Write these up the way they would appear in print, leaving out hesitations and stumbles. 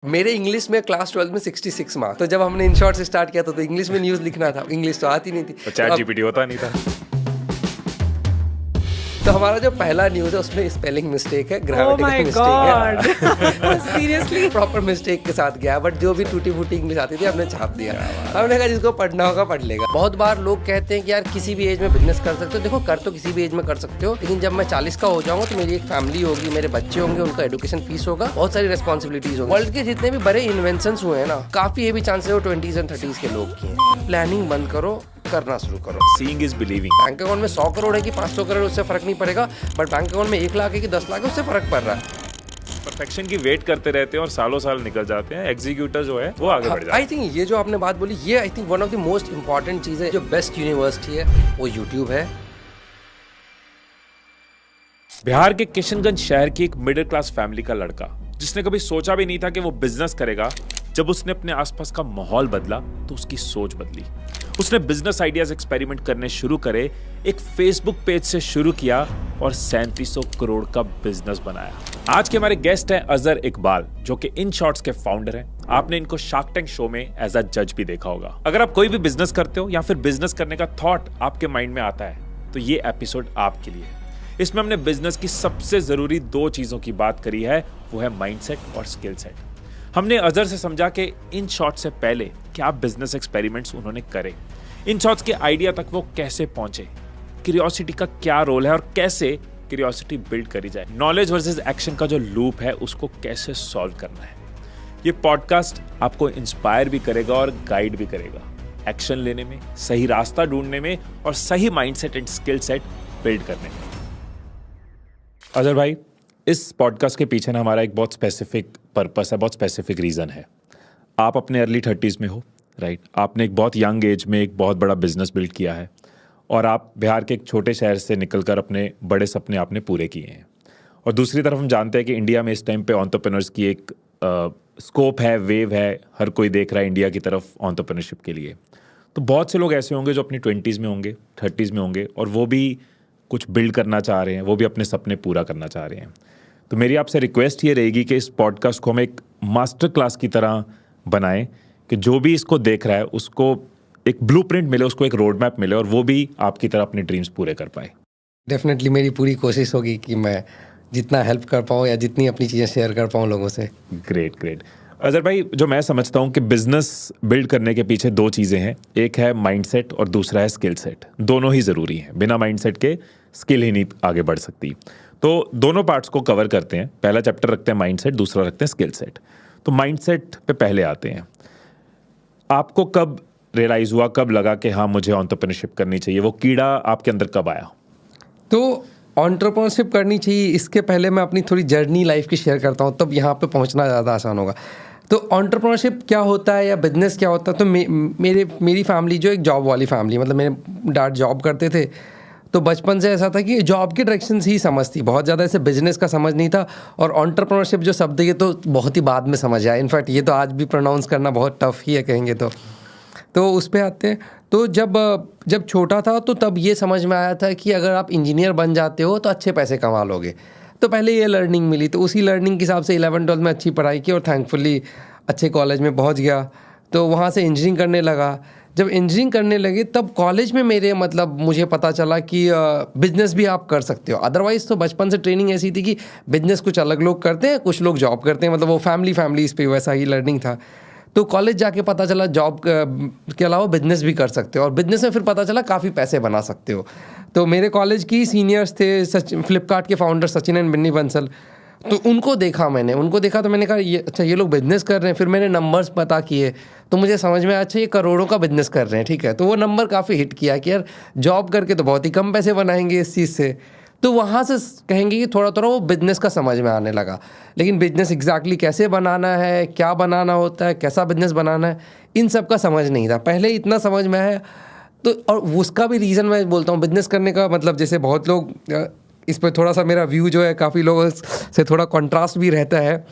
मेरे इंग्लिश में क्लास 12 में 66 मार्क्स। तो जब हमने इन शॉर्ट से स्टार्ट किया था तो इंग्लिश में न्यूज़ लिखना था, इंग्लिश तो आती नहीं थी, तो चैट जीपीटी होता नहीं था। तो हमारा जो पहला न्यूज़ है उसमें स्पेलिंग मिस्टेक है, ग्रामेटिकल मिस्टेक है, सीरियसली प्रॉपर मिस्टेक के साथ गया, बट जो भी टूटी फूटी इंग्लिश आती थी हमने छाप दिया। हमने कहा जिसको पढ़ना होगा पढ़ लेगा। बहुत बार लोग कहते हैं कि यार किसी भी एज में बिजनेस कर सकते हो। देखो कर तो किसी भी एज में कर सकते हो, लेकिन जब मैं 40 का हो जाऊंगा तो मेरी एक फैमिली होगी, मेरे बच्चे होंगे, उनका एजुकेशन फीस होगा, बहुत सारी रिस्पॉन्सिबिलिटीज होगी। वर्ल्ड के जितने भी बड़े इन्वेंशंस हुए हैं ना, काफी ये भी चांसेस हो 20s एंड 30s के लोग की हैं। प्लानिंग बंद करो, करना शुरू करो। Seeing is believing। Bank account में 100 करोड़ है कि 500 करोड़, उससे फर्क नहीं पड़ेगा, बट बैंक अकाउंट में 1 लाख है कि 10 लाख है, उससे फर्क पड़ रहा है। परफेक्शन की वेट करते रहते हैं और सालों साल निकल जाते हैं, एग्जीक्यूटर जो है वो आगे बढ़ जाता है। आई थिंक ये जो आपने बात बोली, ये I think one of the most important चीज है। जो बेस्ट यूनिवर्सिटी है वो यूट्यूब है। बिहार के किशनगंज शहर की एक मिडिल क्लास फैमिली का लड़का, जिसने कभी सोचा भी नहीं था कि वो बिजनेस करेगा, जब उसने अपने आसपास का माहौल बदला तो उसकी सोच बदली। उसने बिजनेस आइडियाज एक्सपेरिमेंट करने शुरू करे, एक फेसबुक पेज से शुरू किया और 3700 करोड़ का बिजनेस बनाया। आज के हमारे गेस्ट हैं अजहर इकबाल, जो कि इन शॉर्ट्स के फाउंडर हैं। आपने इनको शार्क टैंक शो में एज अ जज भी देखा होगा। अगर आप कोई भी बिजनेस करते हो या फिर बिजनेस करने का थॉट आपके माइंड में आता है तो ये एपिसोड आपके लिए है। इसमें हमने बिजनेस की सबसे जरूरी 2 चीजों की बात करी है, वो है माइंडसेट और स्किल सेट। हमने अजहर से समझा कि इन शॉर्ट से पहले क्या बिजनेस एक्सपेरिमेंट्स उन्होंने करे, इन शॉर्ट्स के आइडिया तक वो कैसे पहुंचे, क्यूरियोसिटी का क्या रोल है और कैसे क्यूरियोसिटी बिल्ड करी जाए, नॉलेज वर्सेस एक्शन का जो लूप है उसको कैसे सॉल्व करना है। ये पॉडकास्ट आपको इंस्पायर भी करेगा और गाइड भी करेगा एक्शन लेने में, सही रास्ता ढूंढने में और सही mindset and skill set build करने में। अजहर भाई, इस पॉडकास्ट के पीछे ना हमारा एक बहुत स्पेसिफिक पर्पस है, बहुत स्पेसिफिक रीज़न है। आप अपने अर्ली 30s में हो, राइट? आपने एक बहुत यंग एज में एक बहुत बड़ा बिजनेस बिल्ड किया है और आप बिहार के एक छोटे शहर से निकलकर अपने बड़े सपने आपने पूरे किए हैं। और दूसरी तरफ हम जानते हैं कि इंडिया में इस टाइम पे एंटरप्रेन्योर्स की एक स्कोप है, वेव है, हर कोई देख रहा है इंडिया की तरफ एंटरप्रेन्योरशिप के लिए। तो बहुत से लोग ऐसे होंगे जो अपनी 20s में होंगे, 30s में होंगे और वो भी कुछ बिल्ड करना चाह रहे हैं, वो भी अपने सपने पूरा करना चाह रहे हैं। तो मेरी आपसे रिक्वेस्ट ये रहेगी कि इस पॉडकास्ट को हम एक मास्टर क्लास की तरह बनाएं कि जो भी इसको देख रहा है उसको एक ब्लूप्रिंट मिले, उसको एक रोड मैप मिले और वो भी आपकी तरह अपने ड्रीम्स पूरे कर पाए। डेफिनेटली मेरी पूरी कोशिश होगी कि मैं जितना हेल्प कर पाऊँ या जितनी अपनी चीज़ें शेयर कर पाऊँ लोगों से। Great great. अजहर भाई, जो मैं समझता हूँ कि बिजनेस बिल्ड करने के पीछे 2 चीज़ें हैं, एक है माइंडसेट और दूसरा है स्किल सेट। दोनों ही ज़रूरी हैं, बिना माइंडसेट के स्किल ही नहीं आगे बढ़ सकती। तो दोनों पार्ट्स को कवर करते हैं। पहला चैप्टर रखते हैं माइंडसेट, दूसरा रखते हैं स्किल सेट। तो माइंडसेट पे पहले आते हैं। आपको कब रियलाइज़ हुआ, कब लगा कि हाँ मुझे एंटरप्रेन्योरशिप करनी चाहिए? वो कीड़ा आपके अंदर कब आया? तो एंटरप्रेन्योरशिप करनी चाहिए, इसके पहले मैं अपनी थोड़ी जर्नी लाइफ की शेयर करता हूँ, तब यहाँ पे पहुँचना ज़्यादा आसान होगा। तो एंटरप्रेन्योरशिप क्या होता है या बिजनेस क्या होता है? तो मेरी फैमिली जो एक जॉब वाली फैमिली, मतलब मेरे डैड जॉब करते थे, तो बचपन से ऐसा था कि जॉब की डायरेक्शन ही समझ थी, बहुत ज़्यादा ऐसे बिजनेस का समझ नहीं था। और एंटरप्रेन्योरशिप जो शब्द है ये तो बहुत ही बाद में समझ आया। इनफैक्ट ये तो आज भी प्रोनाउंस करना बहुत टफ ही है कहेंगे तो उस पर आते हैं। तो जब छोटा था तो तब ये समझ में आया था कि अगर आप इंजीनियर बन जाते हो तो अच्छे पैसे कमा लोगे। तो पहले ये लर्निंग मिली, तो उसी लर्निंग के हिसाब से 11-12 में अच्छी पढ़ाई की और थैंकफुली अच्छे कॉलेज में पहुंच गया। तो वहाँ से इंजीनियरिंग करने लगा। जब इंजीनियरिंग करने लगे तब कॉलेज में मुझे पता चला कि बिजनेस भी आप कर सकते हो। अदरवाइज़ तो बचपन से ट्रेनिंग ऐसी थी कि बिजनेस कुछ अलग लोग करते हैं, कुछ लोग जॉब करते हैं, मतलब वो फैमिली इस पे वैसा ही लर्निंग था। तो कॉलेज जाके पता चला जॉब के अलावा बिजनेस भी कर सकते हो और बिजनेस में फिर पता चला काफ़ी पैसे बना सकते हो। तो मेरे कॉलेज की सीनियर्स थे फ्लिपकार्ट के फाउंडर सचिन एंड बिन्नी बंसल, तो उनको देखा तो मैंने कहा ये लोग बिजनेस कर रहे हैं। फिर मैंने नंबर्स पता किए तो मुझे समझ में आया अच्छा ये करोड़ों का बिजनेस कर रहे हैं, ठीक है। तो वो नंबर काफ़ी हिट किया कि यार जॉब करके तो बहुत ही कम पैसे बनाएंगे इस चीज़ से। तो वहाँ से कहेंगे कि थोड़ा थोड़ा वो बिज़नेस का समझ में आने लगा। लेकिन बिज़नेस एग्जैक्टली कैसे बनाना है, क्या बनाना होता है, कैसा बिज़नेस बनाना है, इन सब का समझ नहीं था। पहले इतना समझ में आया तो, और उसका भी रीज़न मैं बोलता हूँ बिज़नेस करने का, मतलब जैसे बहुत लोग इस पर थोड़ा सा मेरा व्यू जो है काफ़ी लोगों से थोड़ा कंट्रास्ट भी रहता है।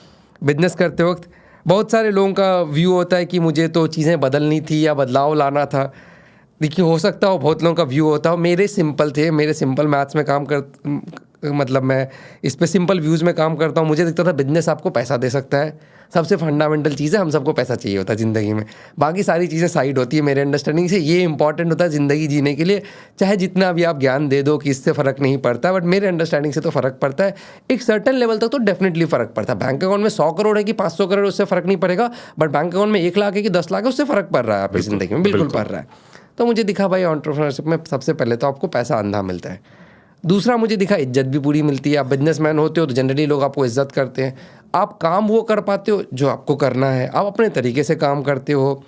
बिज़नेस करते वक्त बहुत सारे लोगों का व्यू होता है कि मुझे तो चीज़ें बदलनी थी या बदलाव लाना था। देखिए हो सकता हो बहुत लोगों का व्यू होता हो, मेरे सिंपल मैथ्स में काम मतलब मैं इस पे सिंपल व्यूज़ में काम करता हूँ। मुझे दिखता था बिजनेस आपको पैसा दे सकता है, सबसे फंडामेंटल चीज़ है, हम सबको पैसा चाहिए होता है ज़िंदगी में, बाकी सारी चीज़ें साइड होती है। मेरे अंडरस्टैंडिंग से ये इंपॉर्टेंट होता है ज़िंदगी जीने के लिए, चाहे जितना भी आप ज्ञान दे दो कि इससे फ़र्क नहीं पड़ता, बट मेरे अंडरस्टैंडिंग से तो फ़र्क पड़ता है। एक सर्टन लेवल तक तो डेफिनेटली फ़र्क पड़ता है। बैंक अकाउंट में 100 करोड़ है कि 500 करोड़, उससे फ़र्क नहीं पड़ेगा, बट बैंक अकाउंट में 1 लाख है कि 10 लाख है, उससे फ़र्क पड़ रहा है आपकी ज़िंदगी में, बिल्कुल पड़ रहा है। तो मुझे दिखा भाई एंटरप्रेन्योरशिप में सबसे पहले तो आपको पैसा अंधा मिलता है, दूसरा मुझे दिखा इज्जत भी पूरी मिलती है। आप बिजनेसमैन होते हो तो जनरली लोग आपको इज्जत करते हैं, आप काम वो कर पाते हो जो आपको करना है, आप अपने तरीके से काम करते हो,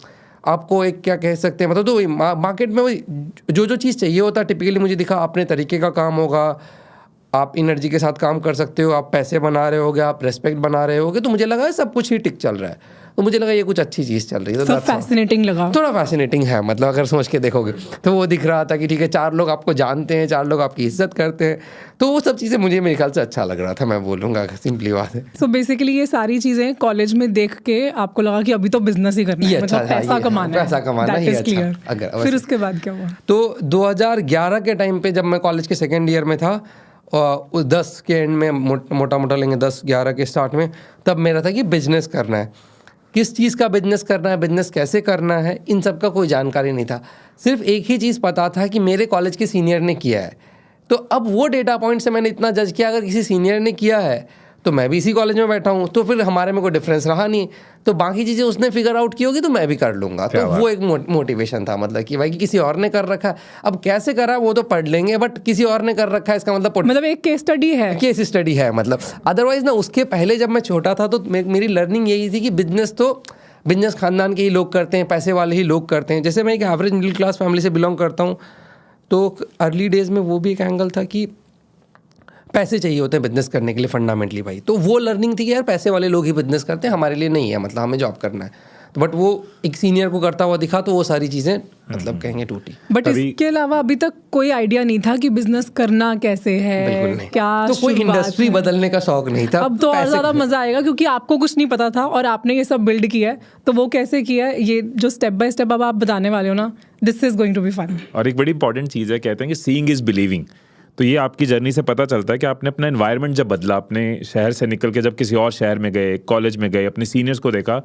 आपको एक क्या कह सकते हैं, मतलब तो मार्केट में वही जो चीज़ चाहिए होता है टिपिकली मुझे दिखा अपने तरीके का काम होगा, आप एनर्जी के साथ काम कर सकते हो, आप पैसे बना रहे होगे, आप रेस्पेक्ट बना रहे होगे, तो मुझे लगा सब कुछ ही टिक चल रहा है। तो मुझे लगा ये कुछ अच्छी चीज़ चल रही है, तो फैसिनेटिंग लगा, थोड़ा फैसिनेटिंग है, मतलब अगर सोच के देखोगे तो वो दिख रहा था कि ठीक है 4 लोग आपको जानते हैं, 4 लोग आपकी इज्जत करते हैं, तो वो सब चीज़ें मुझे मेरे ख्याल से अच्छा लग रहा था, मैं बोलूँगा, सिंपली बात है। सो बेसिकली ये सारी चीज़ें कॉलेज में देख के आपको लगा कि अभी तो बिजनेस ही करना है, मतलब पैसा कमाना है, अच्छा। फिर उसके बाद क्या हुआ? तो 2011 के टाइम पे जब मैं कॉलेज के सेकेंड ईयर में था, 10 के एंड में मोटा मोटा लेंगे 10-11 के स्टार्ट में, तब मेरा था कि बिजनेस करना है। किस चीज़ का बिजनेस करना है, बिजनेस कैसे करना है, इन सब का कोई जानकारी नहीं था। सिर्फ एक ही चीज़ पता था कि मेरे कॉलेज के सीनियर ने किया है, तो अब वो डेटा पॉइंट से मैंने इतना जज किया अगर किसी सीनियर ने किया है तो मैं भी इसी कॉलेज में बैठा हूँ, तो फिर हमारे में कोई डिफरेंस रहा नहीं, तो बाकी चीज़ें उसने फिगर आउट की होगी तो मैं भी कर लूँगा। तो वो एक मोटिवेशन था, मतलब कि भाई कि किसी और ने कर रखा है, अब कैसे करा वो तो पढ़ लेंगे, बट किसी और ने कर रखा है इसका मतलब एक केस स्टडी है, मतलब अदरवाइज ना उसके पहले जब मैं छोटा था तो मेरी लर्निंग यही थी कि बिजनेस खानदान के ही लोग करते हैं, पैसे वाले ही लोग करते हैं। जैसे मैं एक एवरेज मिडिल क्लास फैमिली से बिलोंग करता हूँ, तो अर्ली डेज़ में वो भी एक एंगल था कि पैसे चाहिए होते हैं बिजनेस करने के लिए फंडामेंटली भाई, तो वो लर्निंग थी कि यार पैसे वाले लोग ही बिजनेस करते हैं, हमारे लिए नहीं है, मतलब हमें जॉब करना है। तो बट वो एक सीनियर को करता हुआ दिखा तो वो सारी चीज़ें मतलब कहेंगे टूटी। बट इसके अलावा अभी तक कोई आइडिया नहीं था कि बिजनेस करना कैसे है, बिल्कुल नहीं, क्या तो कोई इंडस्ट्री बदलने का शौक नहीं था। अब तो और ज़्यादा मज़ा आएगा क्योंकि आपको कुछ नहीं पता था और आपने ये सब बिल्ड किया है, तो वो कैसे किया है ये जो स्टेप बाय स्टेप अब आप बताने वाले हो ना, this is going to be fun. और एक बड़ी इंपॉर्टेंट चीज़ है, कहते हैं कि सीइंग इज बिलीविंग। तो ये आपकी जर्नी से पता चलता है कि आपने अपना एनवायरनमेंट जब बदला, अपने शहर से निकल के जब किसी और शहर में गए, कॉलेज में गए, अपने सीनियर्स को देखा,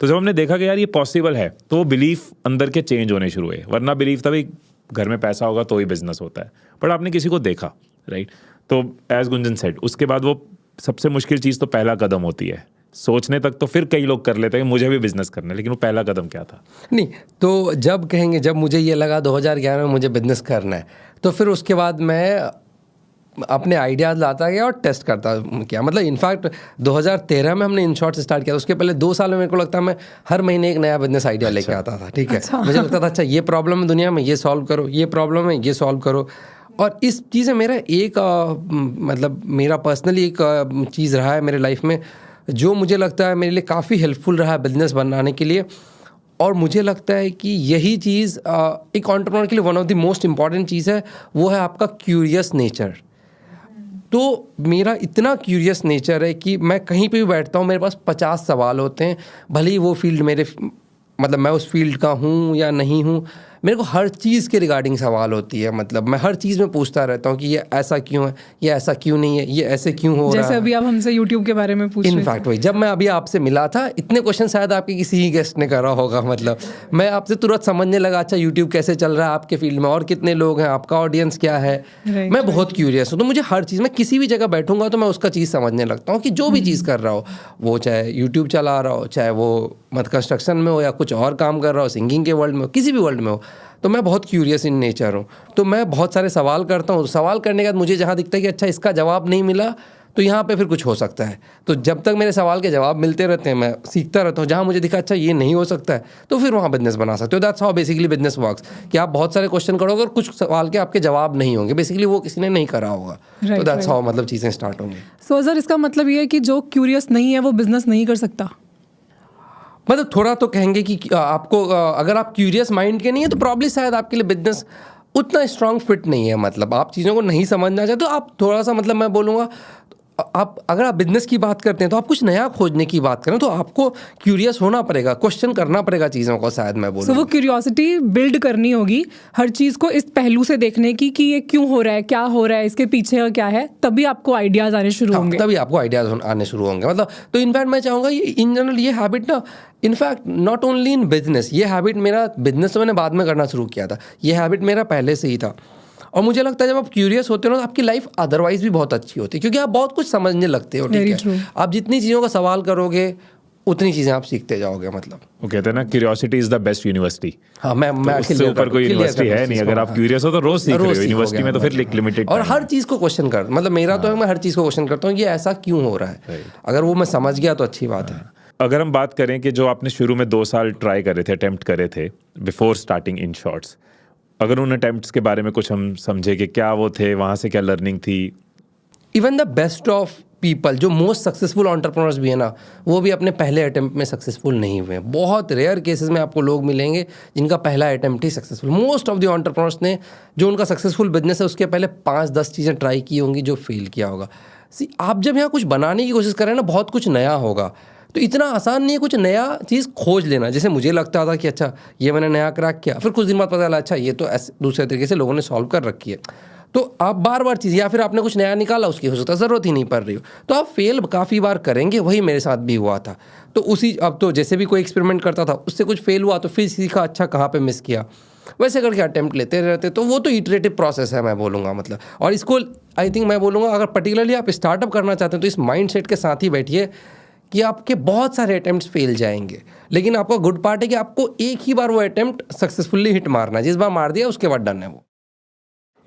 तो जब हमने देखा कि यार ये पॉसिबल है, तो वो बिलीफ अंदर के चेंज होने शुरू हुए। वरना बिलीफ था भाई घर में पैसा होगा तो ही बिजनेस होता है, बट आपने किसी को देखा, राइट? तो एज गुंजन सेड, उसके बाद वो सबसे मुश्किल चीज़ तो पहला कदम होती है। सोचने तक तो फिर कई लोग कर लेते हैं कि मुझे भी बिजनेस करना है, लेकिन वो पहला कदम क्या था? नहीं, तो जब मुझे ये लगा 2011 में मुझे बिजनेस करना है, तो फिर उसके बाद मैं अपने आइडियाज़ लाता गया और टेस्ट करता क्या, मतलब इनफैक्ट 2013 में हमने इनशॉर्ट स्टार्ट किया। उसके पहले 2 साल में मेरे को लगता है मैं हर महीने एक नया बिजनेस आइडिया लेके आता था, ठीक है। मुझे लगता था अच्छा ये प्रॉब्लम है दुनिया में, ये सॉल्व करो, ये प्रॉब्लम है, ये सॉल्व करो। और इस चीज़ में मेरा एक मतलब मेरा पर्सनली एक चीज़ रहा है मेरे लाइफ में जो मुझे लगता है मेरे लिए काफ़ी हेल्पफुल रहा है बिजनेस बनाने के लिए। और मुझे लगता है कि यही चीज़ एक एंटरप्रेन्योर के लिए one of the most important चीज़ है, वो है आपका क्यूरियस नेचर। तो मेरा इतना क्यूरियस नेचर है कि मैं कहीं पे भी बैठता हूँ मेरे पास 50 सवाल होते हैं, भले ही वो फील्ड मेरे मतलब मैं उस फील्ड का हूँ या नहीं हूँ, मेरे को हर चीज़ के रिगार्डिंग सवाल होती है। मतलब मैं हर चीज़ में पूछता रहता हूँ कि ये ऐसा क्यों है, ये ऐसा क्यों नहीं है, ये ऐसे क्यों हो रहा है। जैसे अभी आप हमसे YouTube के बारे में पूछ रहे थे। इनफैक्ट वही जब मैं अभी आपसे मिला था, इतने क्वेश्चन शायद आपके किसी ही गेस्ट ने करा होगा। मतलब मैं आपसे तुरंत समझने लगा अच्छा YouTube कैसे चल रहा है आपके फील्ड में, और कितने लोग हैं, आपका ऑडियंस क्या है। मैं बहुत क्यूरियस हूँ, तो मुझे हर चीज़ में किसी भी जगह बैठूंगा तो मैं उसका चीज़ समझने लगता हूँ कि जो भी चीज़ कर रहा हो, वो चाहे YouTube चला रहा हो, चाहे वो कंस्ट्रक्शन में हो या कुछ और काम कर रहा हो, सिंगिंग के वर्ल्ड में हो, किसी भी वर्ल्ड में हो, तो मैं बहुत क्यूरियस इन नेचर हूँ। तो मैं बहुत सारे सवाल करता हूँ। सवाल करने के बाद मुझे जहाँ दिखता है कि अच्छा इसका जवाब नहीं मिला, तो यहाँ पे फिर कुछ हो सकता है। तो जब तक मेरे सवाल के जवाब मिलते रहते हैं मैं सीखता रहता हूँ। जहाँ मुझे दिखा अच्छा ये नहीं हो सकता है, तो फिर वहाँ बिजनेस बना सकते हो। That's how basically business works, कि आप बहुत सारे क्वेश्चन करोगे और कुछ सवाल के आपके जवाब नहीं होंगे, बेसिकली वो किसी ने नहीं करा होगा। तो दैट्स हाउ मतलब चीज़ें स्टार्ट होंगी। सो सर इसका मतलब ये है कि जो क्यूरियस नहीं है वो बिजनेस नहीं कर सकता। मतलब थोड़ा तो कहेंगे कि आपको अगर आप क्यूरियस माइंड के नहीं है तो प्रॉब्ली शायद आपके लिए बिजनेस उतना स्ट्रांग फिट नहीं है। मतलब आप चीज़ों को नहीं समझना चाहते तो आप थोड़ा सा, मतलब मैं बोलूँगा आप अगर आप बिजनेस की बात करते हैं तो आप कुछ नया खोजने की बात करें तो आपको क्यूरियस होना पड़ेगा, क्वेश्चन करना पड़ेगा चीज़ों को, शायद मैं बोलूँ। So, वो क्यूरियोसिटी बिल्ड करनी होगी हर चीज़ को इस पहलू से देखने की कि ये क्यों हो रहा है, क्या हो रहा है, इसके पीछे का क्या है, तभी आपको आइडियाज़ आने शुरू होंगे। तभी आपको आइडियाज़ आने शुरू होंगे। मतलब तो इनफैक्ट मैं चाहूँगा ये इन जनरल ये हैबिट ना, in fact not only in business, ये हैबिट मेरा बिजनेस तो मैंने बाद में करना शुरू किया था, ये हैबिट मेरा पहले से ही था। और मुझे लगता है जब आप क्यूरियस होते हो ना तो आपकी लाइफ अदरवाइज भी बहुत अच्छी होती है, क्योंकि आप बहुत कुछ समझने लगते हो। ठीक है, आप जितनी चीज़ों का सवाल करोगे उतनी चीज़ें आप सीखते जाओगे। मतलब वो कहते हैं ना, curiosity is the best university. हाँ, मैं उससे ऊपर कोई यूनिवर्सिटी है नहीं। अगर आप क्यूरियस हो तो रोज सीख रहे हो, यूनिवर्सिटी में तो फिर लिमिटेड। और हर चीज़ को क्वेश्चन कर, मतलब मेरा तो है, मैं हर चीज़ को क्वेश्चन करता हूँ, ये ऐसा क्यों हो रहा है। अगर वो मैं समझ गया तो अच्छी बात है। अगर हम बात करें कि जो आपने शुरू में 2 साल ट्राई करे थे, अटेम्प्ट करे थे बिफोर स्टार्टिंग इन शॉर्ट्स, अगर उन अटेम्प्ट्स के बारे में कुछ हम समझे कि क्या वो थे, वहाँ से क्या लर्निंग थी? Even the best of people, जो मोस्ट सक्सेसफुल एंटरप्रेन्योर्स भी है ना, वो भी अपने पहले अटेम्प्ट में सक्सेसफुल नहीं हुए हैं। बहुत रेयर केसेस में आपको लोग मिलेंगे जिनका पहला attempt he successful. Most of the entrepreneurs ने, जो उनका सक्सेसफुल बिजनेस है, उसके पहले 5-10 चीज़ें ट्राई की होंगी जो फेल किया होगा। आप जब यहाँ कुछ बनाने की कोशिश करें ना, बहुत कुछ नया होगा, तो इतना आसान नहीं है कुछ नया चीज़ खोज लेना। जैसे मुझे लगता था कि अच्छा ये मैंने नया क्रैक किया, फिर कुछ दिन बाद पता चला अच्छा ये तो ऐसे दूसरे तरीके से लोगों ने सॉल्व कर रखी है। तो आप बार बार चीज़, या फिर आपने कुछ नया निकाला, उसकी हो सकता है ज़रूरत ही नहीं पड़ रही हो, तो आप फेल काफ़ी बार करेंगे। वही मेरे साथ भी हुआ था। तो अब तो जैसे भी कोई एक्सपेरिमेंट करता था, उससे कुछ फेल हुआ तो फिर सीखा अच्छा कहाँ पे मिस किया, वैसे करके अटेम्प्ट लेते रहते। तो वो तो इटरेटिव प्रोसेस है, मैं बोलूँगा। मतलब और इसको आई थिंक मैं बोलूँगा, अगर पर्टिकुलरली आप स्टार्टअप करना चाहते हैं तो इस माइंडसेट के साथ ही बैठिए कि आपके बहुत सारे अटेम्प्ट्स फेल जाएंगे, लेकिन आपका गुड पार्ट है कि आपको एक ही बार वो अटेम्प्ट सक्सेसफुली हिट मारना है। जिस बार मार दिया उसके बाद डन है वो।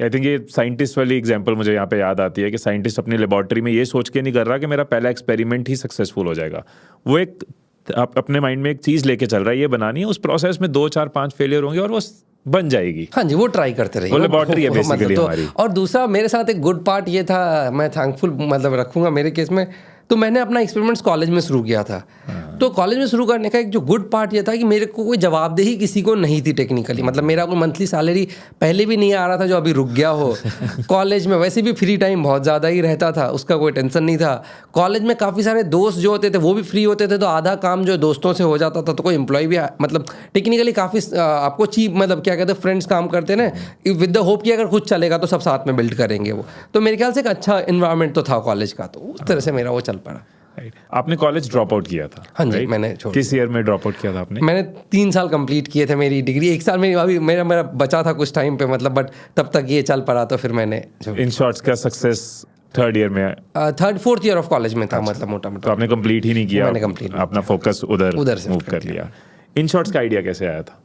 आई थिंक ये साइंटिस्ट वाली एग्जांपल मुझे यहाँ पे याद आती है कि साइंटिस्ट अपनी लेबोरेटरी में ये सोच के नहीं कर रहा कि मेरा पहला एक्सपेरिमेंट ही सक्सेसफुल हो जाएगा। वो एक आप अपने माइंड में एक चीज़ लेके चल रहा है, ये बनानी है, उस प्रोसेस में 2-4-5 फेलियर होंगे और वो बन जाएगी। हाँ जी, वो ट्राई करते रहिए, वो लेबोरेटरी है बेसिकली हमारी। और दूसरा मेरे साथ एक गुड पार्ट ये था, मैं थैंकफुल मतलब रखूँगा मेरे केस में, तो मैंने अपना एक्सपेरिमेंट्स कॉलेज में शुरू किया था। तो कॉलेज में शुरू करने का एक जो गुड पार्ट ये था कि मेरे को कोई जवाबदेही किसी को नहीं थी टेक्निकली। मतलब मेरा कोई मंथली सैलरी पहले भी नहीं आ रहा था जो अभी रुक गया हो। कॉलेज में वैसे भी फ्री टाइम बहुत ज़्यादा ही रहता था, उसका कोई टेंशन नहीं था। कॉलेज में काफ़ी सारे दोस्त जो होते थे वो भी फ्री होते थे, तो आधा काम जो दोस्तों से हो जाता था। तो कोई एम्प्लॉय भी मतलब टेक्निकली काफ़ी आपको चीप, मतलब क्या कहते हैं, फ्रेंड्स काम करते ना विद द होप कि अगर कुछ चलेगा तो सब साथ में बिल्ड करेंगे वो। तो मेरे ख्याल से एक अच्छा इन्वायरमेंट तो था कॉलेज का, तो उस तरह से मेरा वो चल पड़ा। आपने कॉलेज ड्रॉप आउट किया था? हाँ जी, मैंने किस ईयर में ड्रॉप आउट किया था आपने? मैंने 3 साल कंप्लीट किए थे मेरी डिग्री। 1 साल में अभी मेरा बचा था कुछ टाइम पे, मतलब बट तब तक ये चल पड़ा, तो फिर मैंने इन शॉर्ट्स का सक्सेस 3rd ईयर में, 4th ईयर ऑफ कॉलेज में था। मतलब मोटा मोटा तो आपने कंप्लीट ही नहीं किया? मैंने कंप्लीट, अपना फोकस उधर से मूव कर लिया। इन शॉर्ट्स का आइडिया कैसे आया था?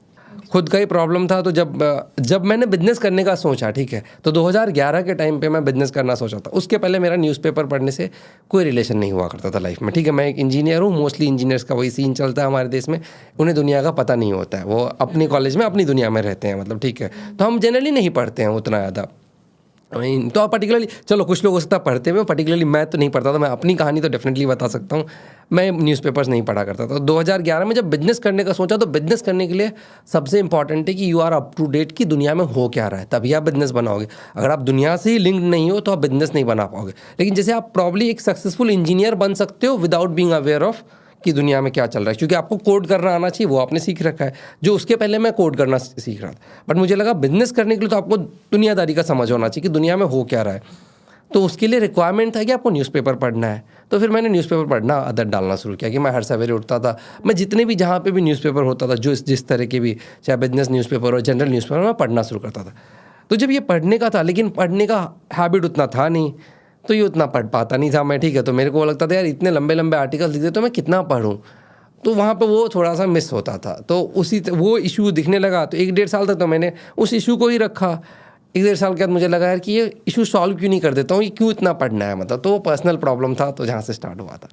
खुद का ही प्रॉब्लम था। तो जब मैंने बिजनेस करने का सोचा, ठीक है, तो 2011 के टाइम पे मैं बिजनेस करना सोचा था। उसके पहले मेरा न्यूज़पेपर पढ़ने से कोई रिलेशन नहीं हुआ करता था लाइफ में। ठीक है, मैं एक इंजीनियर हूँ, मोस्टली इंजीनियर्स का वही सीन चलता है हमारे देश में, उन्हें दुनिया का पता नहीं होता है, वो अपनी कॉलेज में अपनी दुनिया में रहते हैं। मतलब ठीक है, तो हम जनरली नहीं पढ़ते हैं उतना ज़्यादा। तो पर्टिकुलरली चलो कुछ लोग हो सकता है पढ़ते हुए, पर्टिकुलरली मैं तो नहीं पढ़ता था। मैं अपनी कहानी तो डेफिनेटली बता सकता हूँ, मैं न्यूज़पेपर्स नहीं पढ़ा करता था। 2011 में जब बिजनेस करने का सोचा, तो बिजनेस करने के लिए सबसे इंपॉर्टेंट है कि you are up to date कि दुनिया में हो क्या रहा है, तभी आप बिजनेस बनाओगे। अगर आप दुनिया से ही लिंक्ड नहीं हो तो आप बिजनेस नहीं बना पाओगे। लेकिन जैसे आप प्रॉब्ली एक सक्सेसफुल इंजीनियर बन सकते हो विदाउट बीइंग अवेयर ऑफ कि दुनिया में क्या चल रहा है, क्योंकि आपको कोड करना आना चाहिए, वो आपने सीख रखा है, जो उसके पहले मैं कोड करना सीख रहा था। बट मुझे लगा बिजनेस करने के लिए तो आपको दुनियादारी का समझ होना चाहिए कि दुनिया में हो क्या रहा है। तो उसके लिए रिक्वायरमेंट था कि आपको न्यूज़पेपर पढ़ना है। तो फिर मैंने न्यूज़पेपर पढ़ना आदत डालना शुरू किया कि मैं हर सवेरे उठता था, मैं जितने भी जहाँ पे भी न्यूज़पेपर होता था, जो जिस तरह के भी, चाहे बिजनेस न्यूज़पेपर हो, जनरल न्यूज़पेपर, मैं पढ़ना शुरू करता था। तो जब ये पढ़ने का था, लेकिन पढ़ने का हैबिट उतना था नहीं, तो ये उतना पढ़ पाता नहीं था मैं। ठीक है, तो मेरे को लगता था यार इतने लंबे लंबे आर्टिकल लिखते तो मैं कितना पढ़ूँ, तो वहाँ पे वो थोड़ा सा मिस होता था। तो वो इशू दिखने लगा। तो 1-1.5 साल तक तो मैंने उस इशू को ही रखा। 1-1.5 साल के बाद मुझे लगा यार कि ये इशू सॉल्व क्यों नहीं कर देता हूँ, ये क्यों इतना पढ़ना है, मतलब। तो वो पर्सनल प्रॉब्लम था, तो जहाँ से स्टार्ट हुआ था।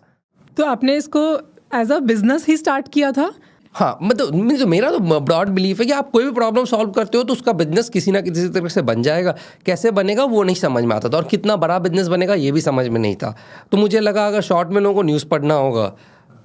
तो आपने इसको एज अ बिजनेस ही स्टार्ट किया था? हाँ, मतलब मेरा तो ब्रॉड बिलीफ है कि आप कोई भी प्रॉब्लम सॉल्व करते हो तो उसका बिजनेस किसी ना किसी तरह से बन जाएगा। कैसे बनेगा वो नहीं समझ में आता था, और कितना बड़ा बिजनेस बनेगा ये भी समझ में नहीं था। तो मुझे लगा अगर शॉर्ट में लोगों को न्यूज़ पढ़ना होगा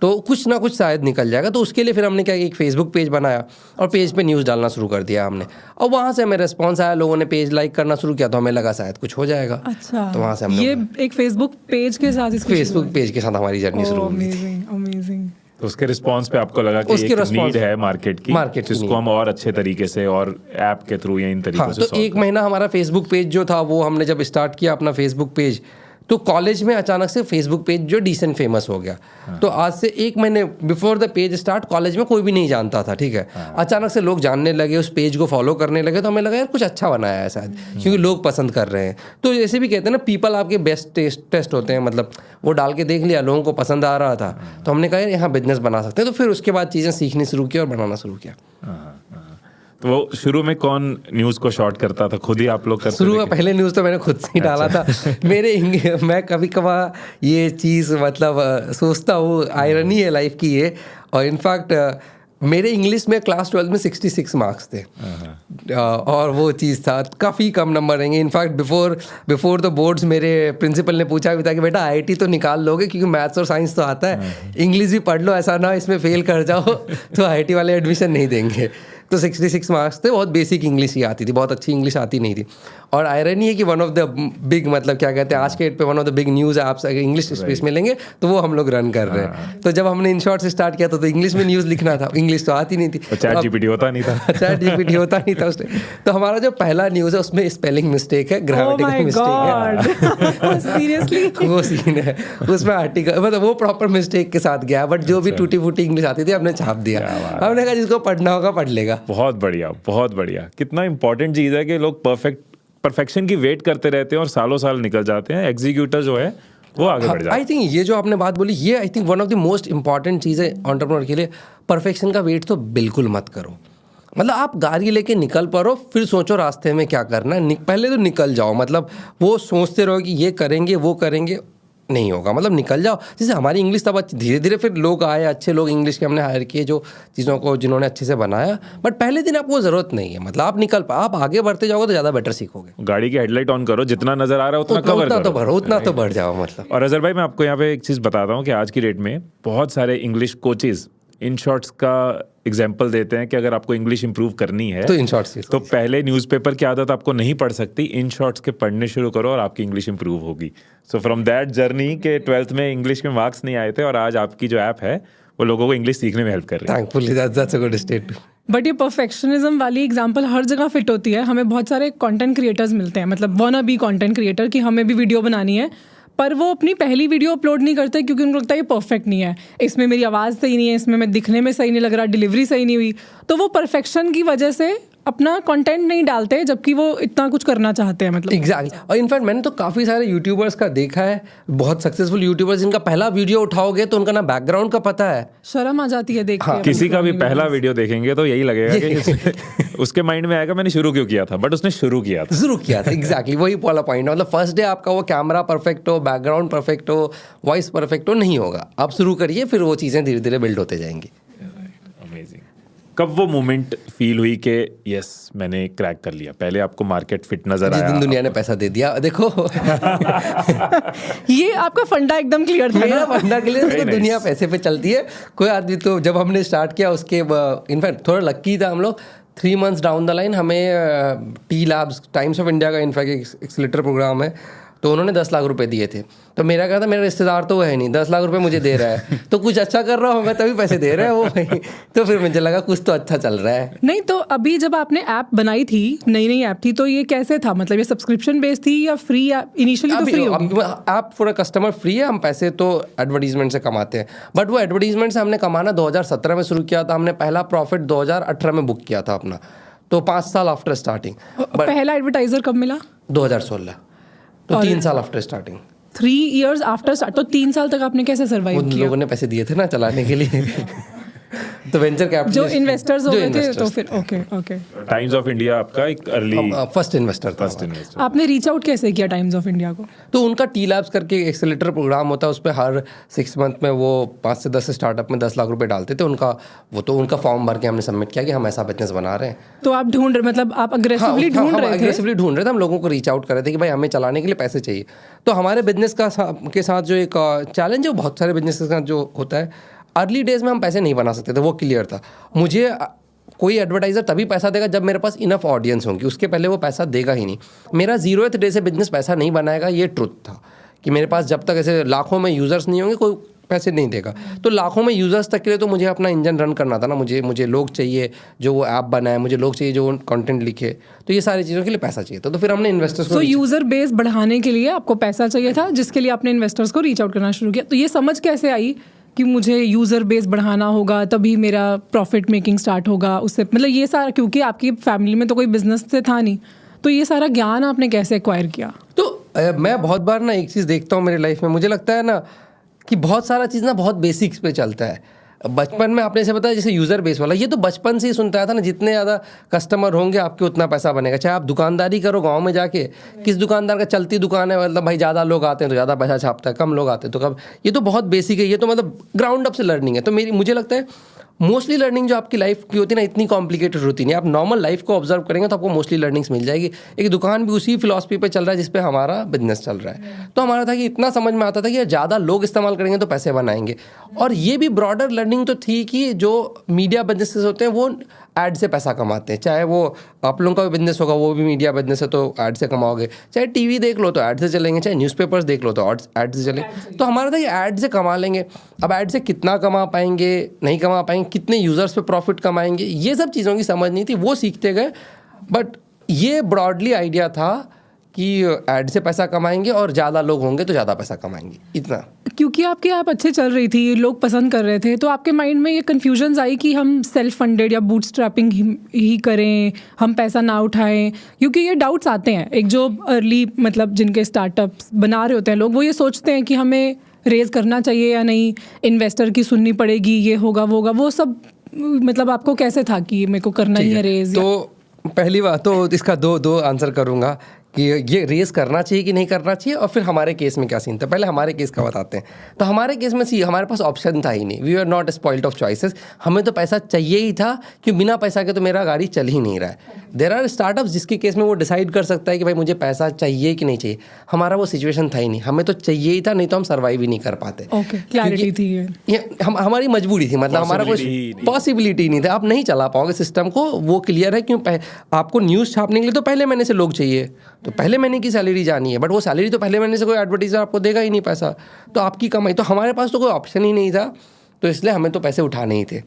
तो कुछ ना कुछ शायद निकल जाएगा। तो उसके लिए फिर हमने क्या, एक फेसबुक पेज बनाया और पेज पे न्यूज़ डालना शुरू कर दिया हमने, और वहाँ से हमें रिस्पॉन्स आया, लोगों ने पेज लाइक करना शुरू किया, तो हमें लगा शायद कुछ हो जाएगा। अच्छा, तो वहाँ से हमने ये एक फेसबुक पेज के साथ फेसबुक पेज के साथ हमारी जर्नी शुरू हुई थी। Amazing amazing. तो उसके रिस्पांस पे आपको लगा कि उसके एक response- नीड है मार्केट की, जिसको हम और अच्छे तरीके से और ऐप के थ्रू या इन तरीकों हाँ, से तो solve एक महीना हमारा फेसबुक पेज जो था वो हमने जब स्टार्ट किया अपना फेसबुक पेज, तो कॉलेज में अचानक से फेसबुक पेज जो डिसेंट फेमस हो गया। तो आज से एक महीने before the page start college में कोई भी नहीं जानता था, ठीक है। अचानक से लोग जानने लगे, उस पेज को फॉलो करने लगे, तो हमें लगा यार कुछ अच्छा बनाया है शायद, क्योंकि लोग पसंद कर रहे हैं। तो जैसे भी कहते हैं ना, पीपल आपके बेस्ट टेस्ट होते हैं, मतलब वो डाल के देख लिया, लोगों को पसंद आ रहा था, तो हमने कहा यार यहाँ बिजनेस बना सकते हैं। तो फिर उसके बाद चीज़ें सीखनी शुरू की और बनाना शुरू किया। तो वो शुरू में कौन न्यूज़ को शॉर्ट करता था, खुद ही आप लोग करते शुरू थे में पहले न्यूज़ तो मैंने खुद से ही डाला था। मैं कभी कभार ये चीज़ मतलब सोचता हूँ, आयरनी है लाइफ की ये। और इनफैक्ट मेरे इंग्लिश में क्लास 12 में 66 मार्क्स थे, और वो चीज़ था, काफ़ी कम नंबर रहेंगे। इनफैक्ट बिफोर द बोर्ड्स मेरे प्रिंसिपल ने पूछा भी था कि बेटा IIT तो निकाल लोगे, क्योंकि मैथ्स और साइंस तो आता है, इंग्लिश भी पढ़ लो, ऐसा ना इसमें फेल कर जाओ तो IIT वाले एडमिशन नहीं देंगे। तो 66 मार्क्स थे, बहुत बेसिक इंग्लिश ही आती थी, बहुत अच्छी इंग्लिश आती नहीं थी। और आयरनी है कि वन ऑफ द बिग, मतलब क्या कहते हैं आज के डेट पे one of the big news apps अगर इंग्लिश स्पेस में लेंगे तो वो हम लोग रन कर रहे हैं। तो जब हमने इन शॉर्ट से स्टार्ट किया तो इंग्लिश में न्यूज़ लिखना था, इंग्लिश तो आती नहीं थी, चैट जीपीटी होता नहीं था। चैट जीपीटी होता नहीं था उसमें। तो हमारा जो पहला न्यूज़ है उसमें स्पेलिंग मिस्टेक है, ग्रामेटिकल मिस्टेक है, सीरियसली वो सीन है उसमें, आर्टिकल मतलब वो प्रॉपर मिस्टेक के साथ गया, बट जो भी टूटी फूटी इंग्लिश आती थी हमने छाप दिया। हमने कहा जिसको पढ़ना होगा पढ़ लेगा। बहुत बढ़िया, बहुत बढ़िया। कितना इंपॉर्टेंट चीज़ है कि लोग परफेक्शन की वेट करते रहते हैं और सालों साल निकल जाते हैं, एग्जीक्यूटर जो है वो आगे बढ़ जाता है। आई थिंक ये जो आपने बात बोली, ये I think one of the most important चीज़ है एंटरप्रेन्योर के लिए। परफेक्शन का वेट तो बिल्कुल मत करो, मतलब आप गाड़ी लेके निकल पड़ो, फिर सोचो रास्ते में क्या करना है, पहले तो निकल जाओ। मतलब वो सोचते रहो कि ये करेंगे वो करेंगे, नहीं होगा, मतलब निकल जाओ। जैसे हमारी इंग्लिश तब धीरे धीरे फिर लोग आए, अच्छे लोग इंग्लिश के हमने हायर किए जो चीज़ों को जिन्होंने अच्छे से बनाया, बट पहले दिन आपको ज़रूरत नहीं है, मतलब आप आप आगे बढ़ते जाओगे तो ज़्यादा बेटर सीखोगे। गाड़ी की हेडलाइट ऑन करो, जितना नजर आ रहा है उतना कवर करो, उतना तो बढ़ जाओ मतलब। और अजहर भाई, मैं आपको यहाँ पे एक चीज़ बताता हूँ कि आज की डेट में बहुत सारे इंग्लिश कोचेज इन शॉर्ट्स का एग्जाम्पल देते हैं कि अगर आपको इंग्लिश इंप्रूव करनी है तो इन शॉर्ट्स, तो पहले न्यूज़पेपर की आदत आपको नहीं पढ़ सकती, इन शॉर्ट्स के पढ़ने शुरू करो और आपकी इंग्लिश इंप्रूव होगी। सो फ्रॉम दैट जर्नी के 12th में इंग्लिश में मार्क्स नहीं आए थे, और आज आपकी जो ऐप है वो लोगों को इंग्लिश सीखने में हेल्प कर रही है। Thankfully that's a good state. But ये परफेक्शनिज्म वाली एग्जांपल हर जगह फिट होती है। हमें बहुत सारे कंटेंट क्रिएटर्स मिलते हैं, मतलब वाना बी कंटेंट क्रिएटर, कि हमें भी वीडियो बनानी है, पर वो अपनी पहली वीडियो अपलोड नहीं करते क्योंकि उनको लगता है ये परफेक्ट नहीं है, इसमें मेरी आवाज़ सही नहीं है, इसमें मैं दिखने में सही नहीं लग रहा, डिलीवरी सही नहीं हुई। तो वो परफेक्शन की वजह से अपना कंटेंट नहीं डालते, जबकि वो इतना कुछ करना चाहते हैं, मतलब एग्जैक्टली। और इनफैक्ट मैंने तो काफ़ी सारे यूट्यूबर्स का देखा है, बहुत सक्सेसफुल यूट्यूबर्स, जिनका पहला वीडियो उठाओगे तो उनका ना बैकग्राउंड का पता है, शर्म आ जाती है देख के। किसी का भी पहला वीडियो देखेंगे तो यही लगेगा कि उसके माइंड में आएगा मैंने शुरू क्यों किया था, बट उसने शुरू किया था। एग्जैक्टली वही वाला पॉइंट है। मतलब फर्स्ट डे आपका वो कैमरा परफेक्ट हो, बैकग्राउंड परफेक्ट हो, वॉइस परफेक्ट हो, नहीं होगा। आप शुरू करिए, फिर वो चीज़ें धीरे धीरे बिल्ड होते जाएंगी। अमेजिंग। कब वो मोमेंट फील हुई कि यस मैंने क्रैक कर लिया? पहले आपको मार्केट फिट नजर आया, जिस दिन दुनिया ने पैसा दे दिया, देखो ये आपका फंडा एकदम क्लियर था मेरा ना? फंडा क्लियर था कि दुनिया पैसे पे चलती है। कोई आदमी तो जब हमने स्टार्ट किया उसके इनफैक्ट थोड़ा लक्की था हम लोग, 3 months डाउन द लाइन हमें T labs, times of India का इनफैक्ट एक एक्सीलरेटर प्रोग्राम है, तो उन्होंने 10 लाख रुपए दिए थे। तो मेरा कहा था मेरा रिश्तेदार तो वो है नहीं, 10 लाख रुपए मुझे दे रहा है, तो कुछ अच्छा कर रहा हूँ मैं तभी पैसे दे रहा है वो भाई। तो फिर मुझे लगा कुछ तो अच्छा चल रहा है। नहीं, तो अभी जब आपने ऐप बनाई थी, नई ऐप थी, तो ये कैसे था? मतलब ये सब्सक्रिप्शन बेस्ड थी या फ्री? इनिशियली तो फ्री होगी। ऐप फॉर कस्टमर फ्री है, हम पैसे तो एडवर्टीजमेंट से कमाते हैं, बट वो एडवर्टीजमेंट से हमने कमाना 2017 में शुरू किया था। हमने पहला प्रॉफिट 2018 में बुक किया था अपना, तो 5 साल आफ्टर स्टार्टिंग। पहला एडवर्टाइजर कब मिला? 2016, तो 3 साल after starting. 3 years after start, तो 3 साल तक आपने कैसे सर्वाइव उन किया? लोगों ने पैसे दिए थे ना चलाने के लिए तो वेंचर कैपिटल जो इन्वेस्टर्स हो गए थे, तो फिर ओके। टाइम्स ऑफ इंडिया आपका एक अर्ली फर्स्ट इन्वेस्टर था। आपने रीच आउट कैसे किया टाइम्स ऑफ इंडिया को? तो उनका टी लैब्स करके एक्सेलेटर प्रोग्राम होता है, उस पर हर 6 month में वो 5 से 10 स्टार्टअप में 10 लाख रुपए डालते थे। उनका फॉर्म भर के हमने सबमिट किया कि हम ऐसा बिजनेस बना रहे हैं। तो आप ढूंढ रहे, मतलब आप अग्रेसिवली ढूंढ रहे थे? हम लोगों को रीच आउट कर रहे थे कि भाई हमें चलाने के लिए पैसे चाहिए। तो हमारे बिजनेस के साथ जो एक चैलेंज है, बहुत सारे बिजनेस के साथ जो होता है, अर्ली डेज में हम पैसे नहीं बना सकते थे, वो क्लियर था मुझे। कोई एडवर्टाइज़र तभी पैसा देगा जब मेरे पास इनफ ऑडियंस होंगी, उसके पहले वो पैसा देगा ही नहीं। मेरा 0th डे से बिजनेस पैसा नहीं बनाएगा, ये ट्रुथ था कि मेरे पास जब तक ऐसे लाखों में यूज़र्स नहीं होंगे कोई पैसे नहीं देगा। तो लाखों में यूज़र्स तक के लिए तो मुझे अपना इंजन रन करना था ना, मुझे लोग चाहिए जो वो ऐप बनाए, मुझे लोग चाहिए जो कंटेंट लिखे, तो ये सारी चीज़ों के लिए पैसा चाहिए था। तो फिर हमने इन्वेस्टर्स को यूज़र बेस बढ़ाने के लिए आपको पैसा चाहिए था, जिसके लिए आपने इन्वेस्टर्स को रीच आउट करना शुरू किया। तो ये समझ कैसे आई कि मुझे यूज़र बेस बढ़ाना होगा तभी मेरा प्रॉफिट मेकिंग स्टार्ट होगा उससे, मतलब ये सारा, क्योंकि आपकी फैमिली में तो कोई बिजनेस से था नहीं, तो ये सारा ज्ञान आपने कैसे एक्वायर किया? तो मैं बहुत बार ना एक चीज़ देखता हूँ मेरे लाइफ में, मुझे लगता है ना कि बहुत सारा चीज़ ना बहुत बेसिक्स पे चलता है। बचपन में आपने से बताया जैसे यूज़र बेस वाला, ये तो बचपन से ही सुनता आया था ना, जितने ज़्यादा कस्टमर होंगे आपके उतना पैसा बनेगा। चाहे आप दुकानदारी करो गांव में जाके, किस दुकानदार का चलती दुकान है, मतलब भाई ज़्यादा लोग आते हैं तो ज़्यादा पैसा छापता है, कम लोग आते हैं तो कम। ये तो बहुत बेसिक है, ये तो मतलब ग्राउंड अप से लर्निंग है। तो मुझे लगता है मोस्टली लर्निंग जो आपकी लाइफ की होती है ना, इतनी कॉम्प्लिकेटेड होती नहीं। आप नॉर्मल लाइफ को ऑब्जर्व करेंगे तो आपको मोस्टली लर्निंग्स मिल जाएगी। एक दुकान भी उसी फिलॉसफी पे चल रहा है जिस पे हमारा बिजनेस चल रहा है। तो हमारा था कि इतना समझ में आता था कि ज़्यादा लोग इस्तेमाल करेंगे तो पैसे बनाएंगे। और ये भी ब्रॉडर लर्निंग तो थी कि जो मीडिया बिजनेसेस होते हैं वो ऐड से पैसा कमाते हैं। चाहे वो आप लोगों का भी बिजनेस होगा, वो भी मीडिया बिजनेस है तो ऐड से कमाओगे। चाहे टीवी देख लो तो ऐड से चलेंगे, चाहे न्यूज़पेपर्स देख लो तो ऐड से चलेंगे। तो हमारा था कि ऐड से कमा लेंगे। अब ऐड से कितना कमा पाएंगे, नहीं कमा पाएंगे, कितने यूज़र्स पे प्रॉफिट कमाएंगे, ये सब चीज़ों की समझ नहीं थी, वो सीखते गए। बट ये ब्रॉडली आइडिया था कि ऐड से पैसा कमाएंगे और ज़्यादा लोग होंगे तो ज़्यादा पैसा कमाएंगे, इतना। क्योंकि आपकी ऐप अच्छे चल रही थी, लोग पसंद कर रहे थे, तो आपके माइंड में ये कन्फ्यूजन्स आई कि हम सेल्फ फंडेड या बूटस्ट्रैपिंग ही करें, हम पैसा ना उठाएं? क्योंकि ये डाउट्स आते हैं। एक जो अर्ली मतलब जिनके स्टार्टअप्स बना रहे होते हैं लोग, वो ये सोचते हैं कि हमें रेज़ करना चाहिए या नहीं, इन्वेस्टर की सुननी पड़ेगी, ये होगा वो होगा, वो सब। मतलब आपको कैसे था कि मेरे को करना ही है रेज़? तो पहली बात तो इसका दो आंसर करूँगा कि ये रेस करना चाहिए कि नहीं करना चाहिए, और फिर हमारे केस में क्या सीन था। पहले हमारे केस का बताते हैं। तो हमारे केस में हमारे पास ऑप्शन था ही नहीं, we are not spoiled of choices. हमें तो पैसा चाहिए ही था कि बिना पैसा के तो मेरा गाड़ी चल ही नहीं रहा है। देयर आर स्टार्टअप्स जिसके केस में वो डिसाइड कर सकता है कि भाई मुझे पैसा चाहिए कि नहीं चाहिए। हमारा वो सिचुएशन था ही नहीं, हमें तो चाहिए ही था, नहीं तो हम सर्वाइव ही नहीं कर पाते। क्लैरिटी थी ये हमारी मजबूरी थी, मतलब हमारा कोई पॉसिबिलिटी नहीं था। आप नहीं चला पाओगे सिस्टम को, वो क्लियर है। क्यों? आपको न्यूज़ छापने के लिए तो पहले महीने से लोग चाहिए, तो पहले महीने की सैलरी जानी है, बट वो सैलरी तो पहले महीने से कोई एडवर्टाइजर आपको देगा ही नहीं पैसा, तो आपकी कमाई। तो हमारे पास तो कोई ऑप्शन ही नहीं था, तो इसलिए हमें तो पैसे उठाने ही थे।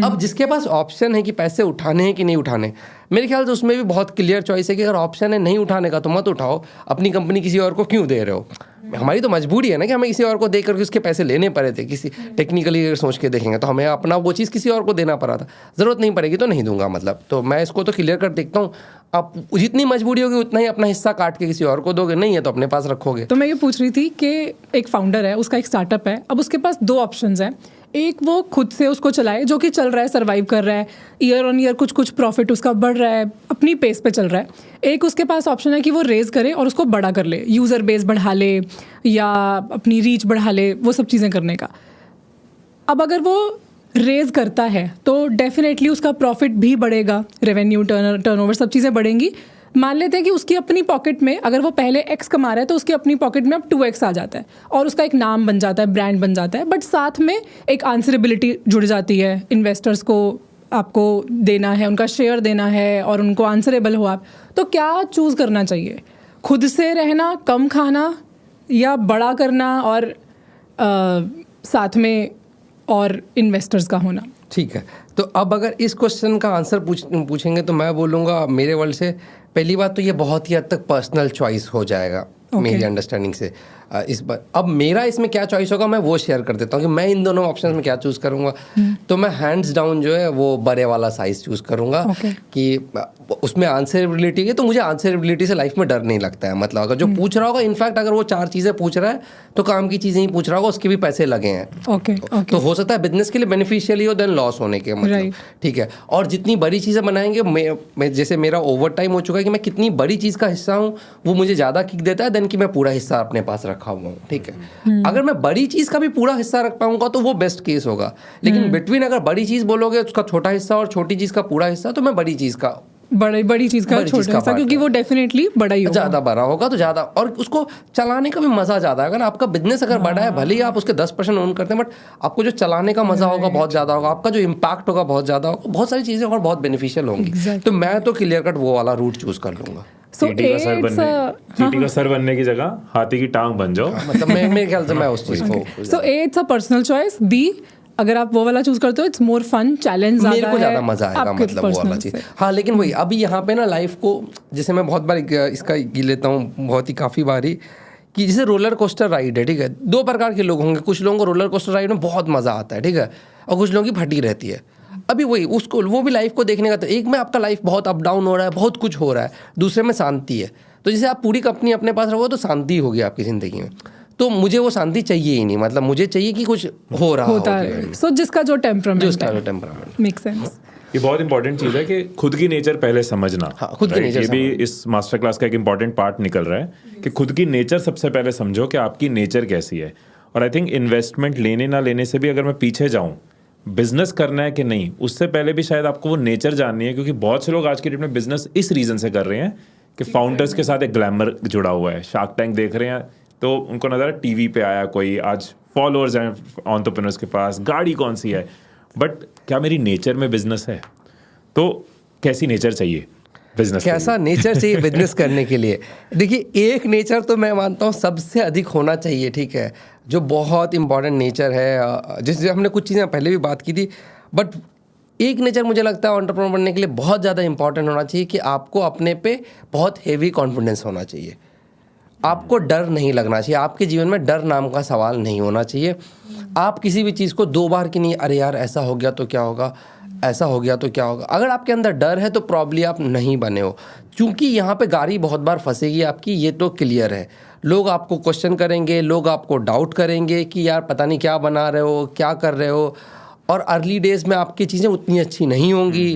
अब जिसके पास ऑप्शन है कि पैसे उठाने हैं कि नहीं उठाने, मेरे ख्याल से उसमें भी बहुत क्लियर चॉइस है कि अगर ऑप्शन है नहीं उठाने का तो मत उठाओ। अपनी कंपनी किसी और को क्यों दे रहे हो? हमारी तो मजबूरी है ना कि हमें किसी और को दे करके उसके पैसे लेने पड़े थे। किसी टेक्निकली अगर सोच के देखेंगे तो हमें अपना वो चीज़ किसी और को देना पड़ा था। ज़रूरत नहीं पड़ेगी तो नहीं दूंगा, मतलब। तो मैं इसको तो क्लियर कर देखता हूँ। आप जितनी मजबूरी होगी उतना ही अपना हिस्सा काट के किसी और को दोगे, नहीं है तो अपने पास रखोगे। तो मैं ये पूछ रही थी कि एक फाउंडर है, उसका एक स्टार्टअप है, अब उसके पास दो ऑप्शंस हैं। एक वो खुद से उसको चलाए, जो कि चल रहा है, सर्वाइव कर रहा है, ईयर ऑन ईयर कुछ प्रॉफिट उसका बढ़ रहा है, अपनी पेस पे चल रहा है। एक उसके पास ऑप्शन है कि वो रेज़ करे और उसको बड़ा कर ले, यूज़र बेस बढ़ा ले या अपनी रीच बढ़ा ले, वो सब चीज़ें करने का। अब अगर वो रेज़ करता है तो डेफिनेटली उसका प्रॉफिट भी बढ़ेगा, रेवेन्यू, टर्नओवर, सब चीज़ें बढ़ेंगी। मान लेते हैं कि उसकी अपनी पॉकेट में, अगर वो पहले x कमा रहा है तो उसकी अपनी पॉकेट में अब 2x आ जाता है और उसका एक नाम बन जाता है, ब्रांड बन जाता है। बट साथ में एक आंसरेबिलिटी जुड़ जाती है, इन्वेस्टर्स को आपको देना है, उनका शेयर देना है और उनको आंसरेबल हो आप। तो क्या चूज़ करना चाहिए? खुद से रहना, कम खाना, या बड़ा करना और साथ में और इन्वेस्टर्स का होना? ठीक है, तो अब अगर इस क्वेश्चन का आंसर पूछेंगे तो मैं बोलूँगा मेरे वर्ल्ड से, पहली बात तो ये बहुत ही हद तक पर्सनल चॉइस हो जाएगा मेरी अंडरस्टैंडिंग से इस बार। अब मेरा इसमें क्या चॉइस होगा मैं वो शेयर कर देता हूँ कि मैं इन दोनों ऑप्शन में क्या चूज़ करूँगा। तो मैं हैंड्स डाउन जो है वो बड़े वाला साइज़ चूज़ करूँगा कि उसमें आंसरेबिलिटी है। तो मुझे आंसरेबिलिटी से लाइफ में डर नहीं लगता है। मतलब अगर जो पूछ रहा होगा, इनफैक्ट अगर वो 4 चीज़ें पूछ रहा है तो काम की चीज़ें ही पूछ रहा होगा, उसके भी पैसे लगे हैं। तो हो सकता है बिजनेस के लिए बेनिफिशियल हो देन लॉस होने के, मतलब ठीक है। और जितनी बड़ी चीज़ें बनाएंगे, मैं जैसे मेरा ओवर टाइम हो चुका है कि मैं कितनी बड़ी चीज़ का हिस्सा हूँ, वो मुझे ज़्यादा किक देता है देन कि मैं पूरा हिस्सा अपने पास रखा हुआ हूँ। ठीक है, अगर मैं बड़ी चीज़ का भी पूरा हिस्सा रख पाऊंगा तो वो बेस्ट केस होगा। लेकिन बिटवीन अगर बड़ी चीज़ बोलोगे उसका छोटा हिस्सा और छोटी चीज़ का पूरा हिस्सा, तो मैं बड़ी चीज़ का बड़ी चीज़ का बड़ी चीज़ छोटा का सा, part क्योंकि है। वो डेफिनेटली बड़ा ही होगा। ज़्यादा बड़ा होगा तो ज़्यादा, और उसको चलाने का भी मज़ा ज़्यादा है। अगर आपका बिजनेस अगर बड़ा है, भले ही आप उसके 10% ओन करते हैं, बट आपको जो चलाने का मज़ा होगा बहुत ज़्यादा होगा, आपका जो इम्पैक्ट होगा बहुत ज़्यादा होगा, बहुत सारी चीज़ें और बहुत बेनिफिशियल होंगी। Exactly. तो मैं तो क्लियर कट वो वाला रूट चूज़ कर लूँगा। So चींटी का सर बनने की जगह हाथी की टांग बन जाओ। मतलब मेरे ख्याल से मैं उस चीज़ को, so A it's a personal choice, B अगर आप वो वाला चूज करते हो इट्स मोर फन, चैलेंज मेरे को ज़्यादा मज़ा आएगा, मतलब वो वाला चीज़। हाँ, लेकिन वही अभी यहाँ पे ना लाइफ को, जैसे मैं बहुत बार इसका गी लेता हूँ, बहुत ही काफ़ी बारी, कि जैसे रोलर कोस्टर राइड है, ठीक है, दो प्रकार के लोग होंगे। कुछ लोगों को रोलर कोस्टर राइड में बहुत मज़ा आता है, ठीक है, और कुछ लोगों की फटी रहती है। अभी वही उसको वो भी लाइफ को देखने का, तो एक में आपका लाइफ बहुत अप डाउन हो रहा है, बहुत कुछ हो रहा है, दूसरे में शांति है। तो जैसे आप पूरी कंपनी अपने पास रहोगे तो शांति होगी आपकी ज़िंदगी में। तो मुझे वो शांति चाहिए ही नहीं, मतलब मुझे चाहिए कि कुछ हो रहा होता है। सो जिसका जो टेम्परामेंट मेक सेंस। ये बहुत इंपॉर्टेंट चीज़ है कि खुद की नेचर पहले समझना। हाँ, खुद की नेचर ये भी इस मास्टर क्लास का एक इंपॉर्टेंट पार्ट निकल रहा है कि खुद की नेचर सबसे पहले समझो कि आपकी नेचर कैसी है। और आई थिंक इन्वेस्टमेंट लेने ना लेने से भी, अगर मैं पीछे जाऊँ, बिजनेस करना है कि नहीं, उससे पहले भी शायद आपको वो नेचर जाननी है। क्योंकि बहुत से लोग आज की डेट में बिजनेस इस रीज़न से कर रहे हैं कि फाउंडर्स के साथ एक ग्लैमर जुड़ा हुआ है। शार्क टैंक देख रहे हैं तो उनको नज़र टीवी पे आया कोई, आज फॉलोअर्स हैं एंटरप्रेन्योर्स के पास, गाड़ी कौन सी है, बट क्या मेरी नेचर में बिजनेस है? तो कैसी नेचर चाहिए बिजनेस, कैसा नेचर चाहिए बिजनेस करने के लिए? देखिए, एक नेचर तो मैं मानता हूँ सबसे अधिक होना चाहिए, ठीक है, जो बहुत इंपॉर्टेंट नेचर है। जैसे हमने कुछ चीज़ें पहले भी बात की थी, बट एक नेचर मुझे लगता है एंटरप्रेन्योर बनने के लिए बहुत ज़्यादा इंपॉर्टेंट होना चाहिए, कि आपको अपने पे बहुत हेवी कॉन्फिडेंस होना चाहिए। आपको डर नहीं लगना चाहिए, आपके जीवन में डर नाम का सवाल नहीं होना चाहिए। आप किसी भी चीज़ को दो बार की नहीं, अरे यार ऐसा हो गया तो क्या होगा, ऐसा हो गया तो क्या होगा, अगर आपके अंदर डर है तो प्रॉब्ली आप नहीं बने हो। क्योंकि यहाँ पे गाड़ी बहुत बार फंसेगी आपकी, ये तो क्लियर है। लोग आपको क्वेश्चन करेंगे, लोग आपको डाउट करेंगे कि यार पता नहीं क्या बना रहे हो, क्या कर रहे हो, और अर्ली डेज में आपकी चीज़ें उतनी अच्छी नहीं होंगी।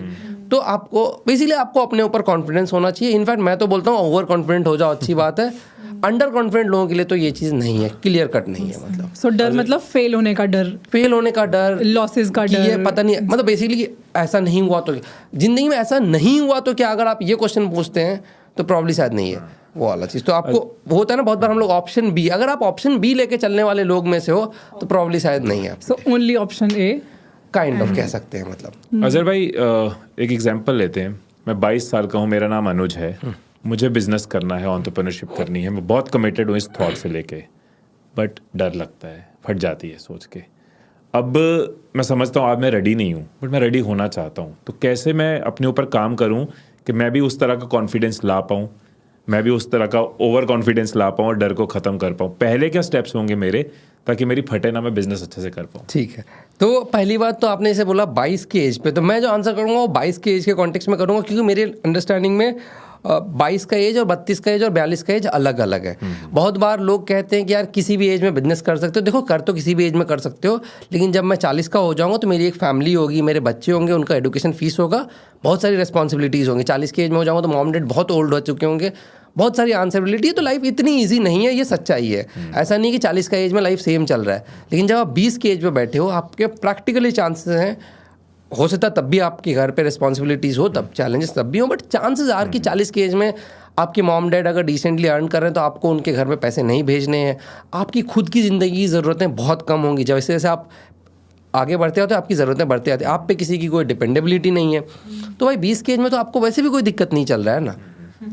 तो आपको बेसिकली आपको अपने ऊपर कॉन्फिडेंस होना चाहिए। इनफैक्ट मैं तो बोलता हूँ ओवर कॉन्फिडेंट हो जाओ, अच्छी बात है। अंडर कॉन्फिडेंट लोगों के लिए तो ये चीज़ नहीं है, क्लियर कट नहीं है। मतलब सो डर मतलब फेल होने का डर, लॉसेस का डर, ये पता नहीं, मतलब बेसिकली ऐसा नहीं हुआ तो, जिंदगी में ऐसा नहीं हुआ तो क्या, अगर आप ये क्वेश्चन पूछते हैं तो प्रॉब्लम शायद नहीं है वो वाला चीज़। तो आपको होता है ना बहुत बार हम लोग ऑप्शन बी, अगर आप ऑप्शन बी लेके चलने वाले लोग में से हो तो प्रॉब्लम शायद नहीं है। So only option a kind of कह सकते हैं। मतलब अजहर भाई, एक एग्जांपल लेते हैं। मैं 22 साल का हूँ, मेरा नाम अनुज है, मुझे बिजनेस करना है, एंटरप्रेन्योरशिप करनी है, मैं बहुत कमिटेड हूँ इस थॉट से लेके, बट डर लगता है, फट जाती है सोच के। अब मैं समझता हूँ आज मैं रेडी नहीं हूँ, बट मैं रेडी होना चाहता हूँ। तो कैसे मैं अपने ऊपर काम करूँ कि मैं भी उस तरह का कॉन्फिडेंस ला पाऊँ, मैं भी उस तरह का ओवर कॉन्फिडेंस ला पाऊँ और डर को ख़त्म कर पाऊँ? पहले क्या स्टेप्स होंगे मेरे, ताकि मेरी फटे ना, मैं बिजनेस अच्छे से कर पाऊँ? ठीक है, तो पहली बात तो आपने इसे बोला 22 के एज पे, तो मैं जो आंसर करूँगा वो 22 के एज के कॉन्टेक्स्ट में करूँगा, क्योंकि मेरे अंडरस्टैंडिंग में 22 का एज और 32 का एज और 42 का एज अलग अलग है। बहुत बार लोग कहते हैं कि यार किसी भी एज में बिजनेस कर सकते हो। देखो, कर तो किसी भी एज में कर सकते हो, लेकिन जब मैं 40 का हो जाऊँगा तो मेरी एक फैमिली होगी, मेरे बच्चे होंगे, उनका एजुकेशन फीस होगा, बहुत सारी रिस्पॉन्सिबिलिटीज़ होंगी। 40 के एज में हो जाऊँगा तो मॉम डैड बहुत ओल्ड हो चुके होंगे, बहुत सारी आंसरेबिलिटी है। तो लाइफ इतनी ईजी नहीं है, ये सच्चाई है। ऐसा नहीं कि 40 का एज में लाइफ सेम चल रहा है, लेकिन जब आप 20 के एज पे बैठे हो, आपके प्रैक्टिकली चांसेस हैं, हो सकता है तब भी आपके घर पे रिस्पॉन्सिबिलिटीज़ हो, तब चैलेंजेस तब भी हो, बट चांसेस आर कि 40 के एज में आपके मॉम डैड अगर डिसेंटली अर्न कर रहे हैं तो आपको उनके घर में पैसे नहीं भेजने हैं। आपकी खुद की ज़िंदगी की ज़रूरतें बहुत कम होंगी। जैसे जैसे आप आगे बढ़ते हो तो आपकी ज़रूरतें बढ़ते आती हैं, आप पे किसी की कोई डिपेंडेबिलिटी नहीं है। तो भाई 20 के एज में तो आपको वैसे भी कोई दिक्कत नहीं चल रहा है ना,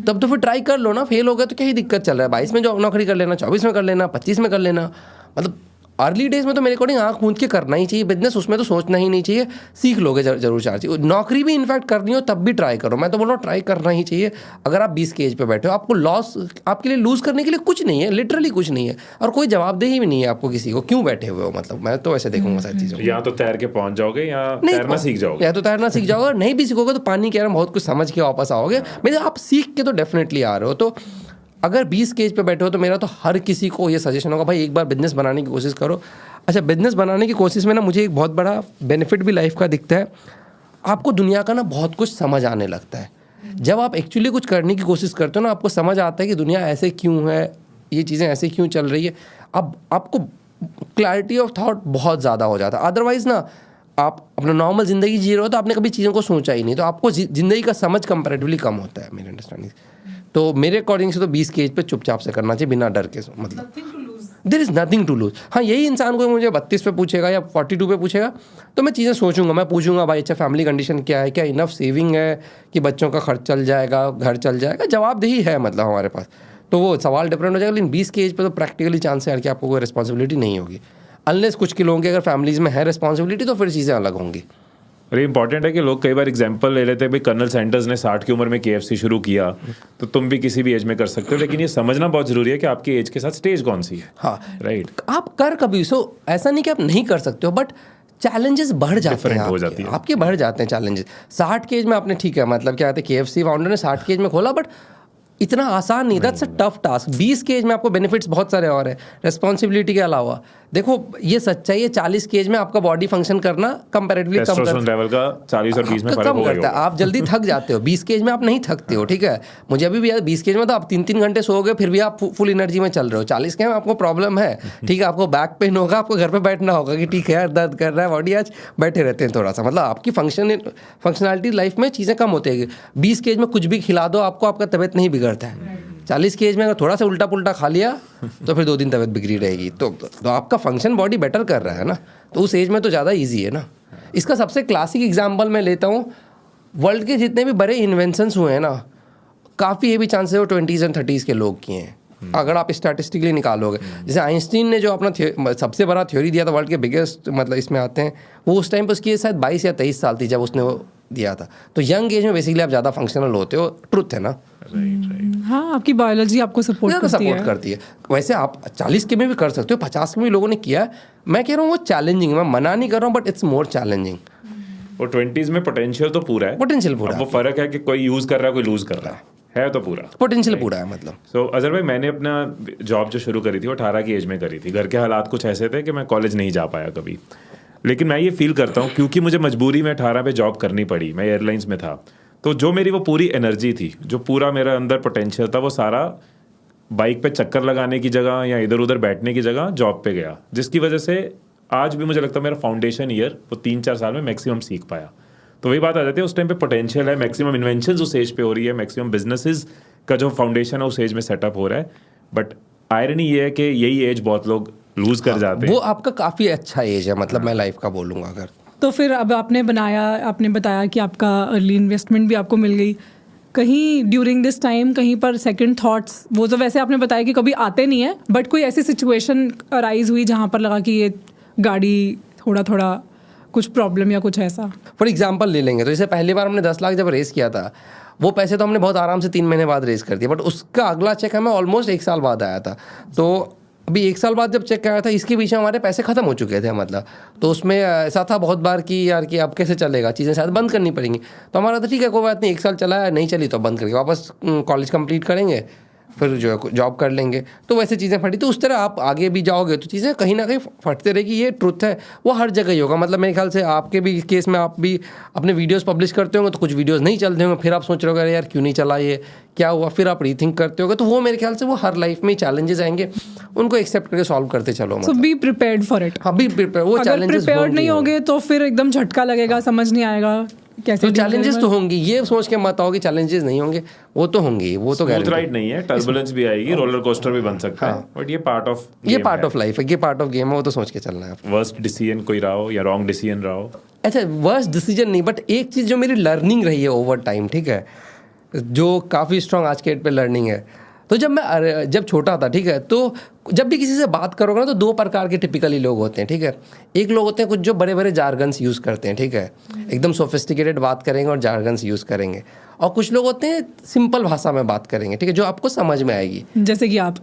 तब तो फिर ट्राई कर लो ना। फेल हो गया तो क्या ही दिक्कत चल रहा है? 22 में जॉब नौकरी कर लेना, 24 में कर लेना, 25 में कर लेना। मतलब अर्ली डेज में तो मेरे अकॉर्डिंग आँख मूंद के करना ही चाहिए बिजनेस, उसमें तो सोचना ही नहीं चाहिए। सीख लोगे जरूर 4 चीज़। नौकरी भी इनफैक्ट करनी हो तब भी ट्राई करो, मैं तो बोल रहा हूँ ट्राई करना ही चाहिए। अगर आप 20 के एज पे बैठे हो, आपको लॉस, आपके लिए लूज़ करने के लिए कुछ नहीं है, लिटरली कुछ नहीं है, और कोई जवाबदेही भी नहीं है आपको किसी को क्यों बैठे हुए हो। मतलब मैं तो ऐसे देखूंगा सारी चीज़ों। या तो तैर के पहुंच जाओगे या तैरना सीख जाओगे, या तो तैरना सीख जाओगे, नहीं भी सीखोगे तो पानी के अंदर बहुत कुछ समझ के वापस आओगे। मेरे आप सीख के तो डेफिनेटली आ रहे हो। तो अगर 20 के एज पे बैठे हो तो मेरा तो हर किसी को ये सजेशन होगा, भाई एक बार बिजनेस बनाने की कोशिश करो। अच्छा, बिजनेस बनाने की कोशिश में ना मुझे एक बहुत बड़ा बेनिफिट भी लाइफ का दिखता है। आपको दुनिया का ना बहुत कुछ समझ आने लगता है। जब आप एक्चुअली कुछ करने की कोशिश करते हो ना, आपको समझ आता है कि दुनिया ऐसे क्यों है, ये चीज़ें ऐसे क्यों चल रही है। अब आपको क्लैरिटी ऑफ थॉट बहुत ज़्यादा हो जाता है। अदरवाइज़ ना आप अपना नॉर्मल ज़िंदगी जी रहे हो तो आपने कभी चीज़ों को सोचा ही नहीं, तो आपको ज़िंदगी का समझ कंपैरेटिवली कम होता है मेरे अंडरस्टैंडिंग। तो मेरे अकॉर्डिंग से तो 20 की एज पे चुपचाप से करना चाहिए बिना डर के, मतलब there is nothing to lose. हाँ, यही इंसान को मुझे 32 पे पूछेगा या 42 पे पूछेगा तो मैं चीज़ें सोचूंगा, मैं पूछूंगा भाई अच्छा फैमिली कंडीशन क्या है, क्या इनफ सेविंग है कि बच्चों का खर्च चल जाएगा, घर चल जाएगा, जवाबदेही है मतलब हमारे पास, तो वो सवाल डिफरेंट हो जाएगा। लेकिन 20 की एज पे तो प्रैक्टिकली चांस है कि आपको कोई रिस्पॉन्सिबिलिटी नहीं होगी, अनलेस कुछ के लोगों की अगर फैमिलीज़ में है रिस्पॉन्सिबिलिटी तो फिर चीज़ें अलग होंगी। और ये इंपॉर्टेंट है कि लोग कई बार एग्जांपल ले लेते हैं, भाई कर्नल सैंडर्स ने 60 की उम्र में KFC शुरू किया, तो तुम भी किसी भी एज में कर सकते हो, लेकिन ये समझना बहुत जरूरी है कि आपकी एज के साथ स्टेज कौन सी है। हाँ, राइट। आप कर कभी सो ऐसा नहीं कि आप नहीं कर सकते हो, बट चैलेंजेस बढ़ जाते हैं, हो जाती है आपके बढ़ जाते हैं चैलेंजेस। 60 के एज में आपने, ठीक है मतलब क्या कहते हैं KFC फाउंडर ने 60 के एज में खोला, बट इतना आसान नहीं, दैट्स अ टफ टास्क। 20 के एज में आपको बेनिफिट्स बहुत सारे और है रिस्पॉन्सिबिलिटी के अलावा। देखो ये सच्चाई है, 40 के एज में आपका बॉडी फंक्शन करना कंपैरेटिवली कम टेस्टोस्टेरोन लेवल का 40 और 20 में फर्क कम करता है, आप जल्दी थक जाते हो। 20 के एज में आप नहीं थकते हो, ठीक है, मुझे अभी भी याद 20 के एज में तो आप 3-3 घंटे सोओगे फिर भी आप फुल एनर्जी में चल रहे हो। 40 के में आपको प्रॉब्लम है, ठीक है, आपको बैक पेन होगा, आपको घर पे बैठना होगा कि ठीक है यार दर्द कर रहा है बॉडी, आज बैठे रहते हैं थोड़ा सा, मतलब आपकी फंक्शनैलिटी लाइफ में चीज़ें कम होती है। 20 के एज में कुछ भी खिला दो आपको, आपका तबीयत नहीं बिगड़ता है। 40 की एज में अगर थोड़ा सा उल्टा पुल्टा खा लिया तो फिर 2 दिन तबीयत बिगड़ी रहेगी। तो आपका फंक्शन बॉडी बेटर कर रहा है ना, तो उस एज में तो ज़्यादा इजी है ना। इसका सबसे क्लासिक एग्जांपल मैं लेता हूँ, वर्ल्ड के जितने भी बड़े इन्वेंशंस हुए हैं ना, काफ़ी ये भी चांसेस है वो 20s और 30s के लोग किए हैं, अगर आप स्टैटिस्टिकली निकालोगे। जैसे आइंस्टीन ने जो अपना सबसे बड़ा थ्योरी दिया था, वर्ल्ड के बिगेस्ट मतलब इसमें आते हैं, वो उस टाइम पर उसकी शायद 22 या 23 साल थी जब उसने वो दिया था। तो यंग एज में बेसिकली आप ज़्यादा फंक्शनल होते हो, ट्रुथ है ना। हाँ, आपकी बायोलॉजी आपको सपोर्ट करती है। वैसे आप 40 के में भी कर सकते हो, 50 के में भी लोगों ने किया है। मैं कह रहा हूँ वो चैलेंजिंग, मैं मना नहीं कर रहा हूँ, बट इट्स मोर चैलेंजिंग। और 20s में पोटेंशियल तो पूरा है, पोटेंशियल पूरा है। वो फर्क है कि कोई यूज कर रहा है, कोई लूज कर रहा है तो पूरा पोटेंशियल पूरा है मतलब। सो अजहर भाई, मैंने अपना जॉब जो शुरू करी थी वो 18 की एज में करी थी। घर के हालात कुछ ऐसे थे कि मैं कॉलेज नहीं जा पाया कभी, लेकिन मैं ये फील करता हूँ क्योंकि मुझे मजबूरी में 18 पे जॉब करनी पड़ी, मैं एयरलाइंस में था, तो जो मेरी वो पूरी एनर्जी थी, जो पूरा मेरा अंदर पोटेंशियल था, वो सारा बाइक पे चक्कर लगाने की जगह या इधर उधर बैठने की जगह जॉब पे गया, जिसकी वजह से आज भी मुझे लगता है मेरा फाउंडेशन ईयर वो 3-4 साल में मैक्सिमम सीख पाया। तो वही बात आ जाती है, उस टाइम पे पोटेंशियल है, मैक्सिमम इन्वेंशंस उस एज पे हो रही है, मैक्सिमम बिजनेसेस का जो फाउंडेशन है उस एज में सेटअप हो रहा है। बट आयरनी ये है कि यही एज बहुत लोग लूज कर जाते हैं। वो आपका काफ़ी अच्छा एज है, मतलब मैं लाइफ का बोलूँगा अगर। तो फिर अब आपने बताया कि आपका अर्ली इन्वेस्टमेंट भी आपको मिल गई, कहीं ड्यूरिंग दिस टाइम कहीं पर सेकंड थॉट्स, वो तो वैसे आपने बताया कि कभी आते नहीं है, बट कोई ऐसी सिचुएशन अराइज हुई जहाँ पर लगा कि ये गाड़ी थोड़ा कुछ प्रॉब्लम या कुछ ऐसा? फॉर एग्जाम्पल ले लेंगे तो जैसे पहली बार हमने 10 लाख जब रेस किया था, वो पैसे तो हमने बहुत आराम से 3 महीने बाद रेस कर दिया, बट उसका अगला चेक हमें ऑलमोस्ट 1 साल बाद आया था। तो अभी 1 साल बाद जब चेक आया था, इसके पीछे हमारे पैसे खत्म हो चुके थे मतलब। तो उसमें ऐसा था बहुत बार कि यार कि अब कैसे चलेगा, चीज़ें शायद बंद करनी पड़ेंगी। तो हमारा तो ठीक है कोई बात नहीं, 1 साल चला है, नहीं चली तो बंद करके वापस कॉलेज कंप्लीट करेंगे, फिर जो है जॉब कर लेंगे। तो वैसे चीज़ें फटी, तो उस तरह आप आगे भी जाओगे तो चीज़ें कहीं ना कहीं फटते रहेगी। ये ट्रुथ है, वो हर जगह ही होगा। मतलब मेरे ख्याल से आपके भी केस में आप भी अपने वीडियोस पब्लिश करते होंगे तो कुछ वीडियोस नहीं चलते होंगे, फिर आप सोच रहे हो यार क्यों नहीं चला, ये क्या हुआ, फिर आप रीथिंक करते होगे। तो वो मेरे ख्याल से वो हर लाइफ में चैलेंजेस आएंगे, उनको एक्सेप्ट करके सॉल्व करते चलो। सो बी प्रिपेयर्ड फॉर इट। हाँ, बी प्रिपेयर। वो चैलेंजेस प्रिपेयर्ड नहीं होगे तो फिर एकदम झटका लगेगा, समझ नहीं आएगा कैसे। तो चैलेंजेस तो होंगे, ये सोच के मत आओ कि चैलेंजेस नहीं होंगे, वो तो होंगे, वो तो स्मूथ राइड नहीं है, टर्बुलेंस भी आएगी, रोलर कोस्टर भी बन सकता है, बट ये पार्ट ऑफ लाइफ है, ये पार्ट ऑफ गेम है, वो तो सोच के चलना है। वर्स्ट डिसीजन कोई रहा हो या रॉन्ग डिसीजन रहा हो? अच्छा, वर्स्ट डिसीजन नहीं, बट एक चीज़ जो मेरी लर्निंग रही है ओवर टाइम, ठीक है, जो काफ़ी स्ट्रॉन्ग आज के डेट पे लर्निंग है। तो जब छोटा था, ठीक है, तो जब भी किसी से बात करोगे ना तो 2 प्रकार के टिपिकली लोग होते हैं, ठीक है। एक लोग होते हैं कुछ जो बड़े बड़े जार्गन्स यूज़ करते हैं, ठीक है, एकदम सोफिस्टिकेटेड बात करेंगे और जार्गन्स यूज़ करेंगे, और कुछ लोग होते हैं सिंपल भाषा में बात करेंगे, ठीक है, जो आपको समझ में आएगी। जैसे कि आप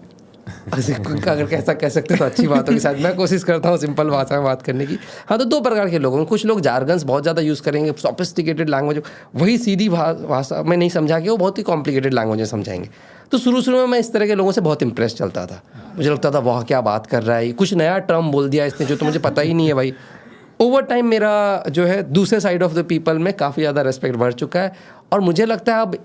अगर कैसा कह सकते तो अच्छी बात होगी, शायद मैं कोशिश करता हूँ सिंपल भाषा में बात करने की। हाँ, तो 2 प्रकार के लोग हैं। कुछ लोग जार्गन्स बहुत ज़्यादा यूज़ करेंगे, सोफिस्टिकेटेड लैंग्वेज, वही सीधी भाषा में नहीं समझा के वो बहुत ही कॉम्प्लिकेटेड लैंग्वेज में समझाएंगे। तो शुरू में मैं इस तरह के लोगों से बहुत इंप्रेस चलता था, मुझे लगता था वाह क्या बात कर रहा है, कुछ नया टर्म बोल दिया इसने जो तो मुझे पता ही नहीं है भाई। ओवर टाइम मेरा जो है दूसरे साइड ऑफ द पीपल में काफ़ी ज़्यादा रेस्पेक्ट बढ़ चुका है, और मुझे लगता है अब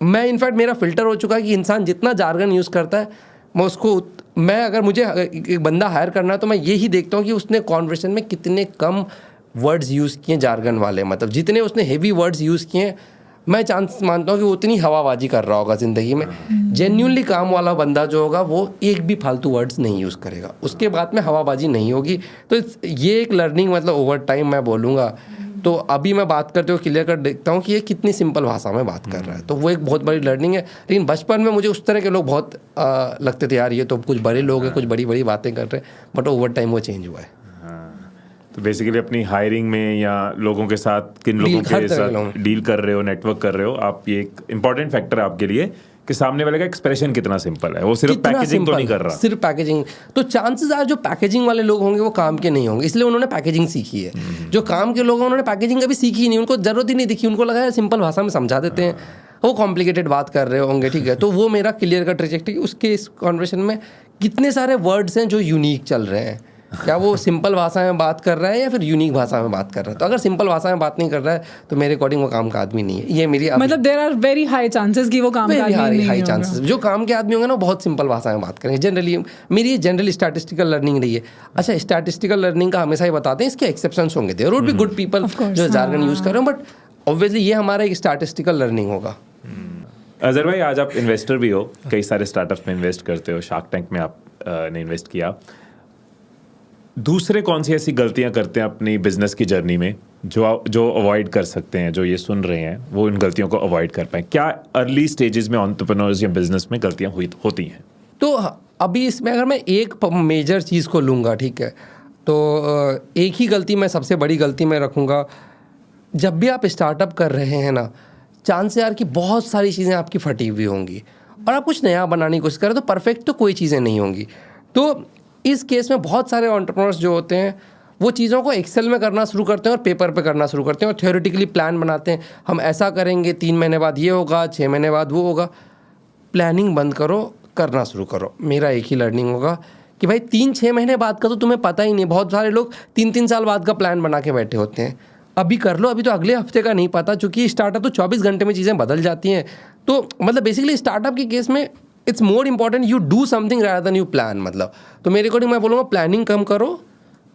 मैं इनफैक्ट मेरा फ़िल्टर हो चुका है कि इंसान जितना जार्गन यूज़ करता है मैं अगर मुझे एक बंदा हायर करना है तो मैं यही देखता हूँ कि उसने कॉन्वर्सेशन में कितने कम वर्ड्स यूज़ किए जार्गन वाले, मतलब जितने उसने हेवी वर्ड्स यूज़ किए, मैं चांस मानता हूँ कि वो उतनी हवाबाजी कर रहा होगा ज़िंदगी में। जेन्युइनली काम वाला बंदा जो होगा वो एक भी फालतू वर्ड्स नहीं यूज़ करेगा, उसके बाद में हवाबाजी नहीं होगी। तो ये एक लर्निंग मतलब ओवर टाइम मैं बोलूँगा। तो अभी मैं बात करते हुए क्लियर कर देखता हूँ कि ये कितनी सिंपल भाषा में बात कर रहा है, तो वो एक बहुत बड़ी लर्निंग है। लेकिन बचपन में मुझे उस तरह के लोग बहुत लगते थे, यार ये तो कुछ बड़े लोग हैं, कुछ बड़ी बड़ी बातें कर रहे हैं, बट ओवर टाइम वो चेंज हुआ है। तो बेसिकली अपनी हायरिंग में या लोगों के साथ किन लोगों के साथ डील कर रहे हो, नेटवर्क कर रहे हो आप, ये एक इंपॉर्टेंट फैक्टर है आपके लिए कि सामने वाले का एक्सप्रेशन कितना सिंपल है, वो सिर्फ पैकेजिंग तो नहीं कर रहा। सिर्फ पैकेजिंग तो चांसेस आर जो पैकेजिंग वाले लोग होंगे वो काम के नहीं होंगे, इसलिए उन्होंने पैकेजिंग सीखी है। जो काम के लोग हैं उन्होंने पैकेजिंग कभी सीखी ही नहीं, उनको जरूरत ही नहीं दिखी, उनको लगा सिंपल भाषा में समझा देते हैं, वो कॉम्प्लिकेटेड बात कर रहे होंगे, ठीक है। तो वो मेरा क्लियर कट रिजेक्ट है कि उसके इस कॉन्वर्सेशन में कितने सारे वर्ड्स हैं जो यूनिक चल रहे हैं, क्या वो सिंपल भाषा में बात कर रहा है या फिर यूनिक भाषा में बात कर रहा है। तो अगर सिंपल भाषा में बात नहीं कर रहा है तो मेरे अकॉर्डिंग वो काम का आदमी नहीं है। ये मेरी मतलब there are very high chances कि वो काम का आदमी नहीं हाई चांसेस जो काम के आदमी होंगे ना बहुत सिंपल भाषा में बात करेंगे जनरली। मेरी ये जनरली स्टैटिस्टिकल लर्निंग रही है। अच्छा, स्टैटिस्टिकल लर्निंग का हमेशा ही बताते हैं इसके एक्सेप्शंस होंगे, there would be good people जो जार्गन यूज कर रहे हो, बट ऑब्वियसली ये हमारा एक स्टैटिस्टिकल लर्निंग होगा। अजहर भाई, आज आप इन्वेस्टर भी हो, कई सारे स्टार्टअप में इन्वेस्ट करते हो, शार्क टैंक में आपने इन्वेस्ट किया। दूसरे कौन सी ऐसी गलतियां करते हैं अपनी बिजनेस की जर्नी में जो अवॉइड कर सकते हैं, जो ये सुन रहे हैं वो इन गलतियों को अवॉइड कर पाए? क्या अर्ली स्टेजेस में एंटरप्रेन्योर्स या बिजनेस में गलतियां होती हैं? तो अभी इसमें अगर मैं एक मेजर चीज़ को लूँगा, ठीक है, तो एक ही गलती मैं सबसे बड़ी गलती में रखूँगा। जब भी आप स्टार्टअप कर रहे हैं ना, चांस यार कि बहुत सारी चीज़ें आपकी फटी हुई होंगी और आप कुछ नया बनाने की कोशिश करें तो परफेक्ट तो कोई चीज़ें नहीं होंगी। तो इस केस में बहुत सारे एंटरप्रेन्योर्स जो होते हैं वो चीज़ों को एक्सेल में करना शुरू करते हैं और पेपर पे करना शुरू करते हैं और थ्योरेटिकली प्लान बनाते हैं, हम ऐसा करेंगे, 3 महीने बाद ये होगा, 6 महीने बाद वो होगा। प्लानिंग बंद करो, करना शुरू करो। मेरा एक ही लर्निंग होगा कि भाई 3-6 महीने बाद का तो तुम्हें पता ही नहीं। बहुत सारे लोग 3-3 साल बाद का प्लान बना के बैठे होते हैं। अभी कर लो, अभी तो अगले हफ्ते का नहीं पता, क्योंकि स्टार्टअप तो 24 घंटे में चीज़ें बदल जाती हैं। तो मतलब बेसिकली स्टार्टअप के केस में it's more important you do something rather than you plan. मतलब तो मेरे अकॉर्डिंग मैं बोलूँगा प्लानिंग कम करो,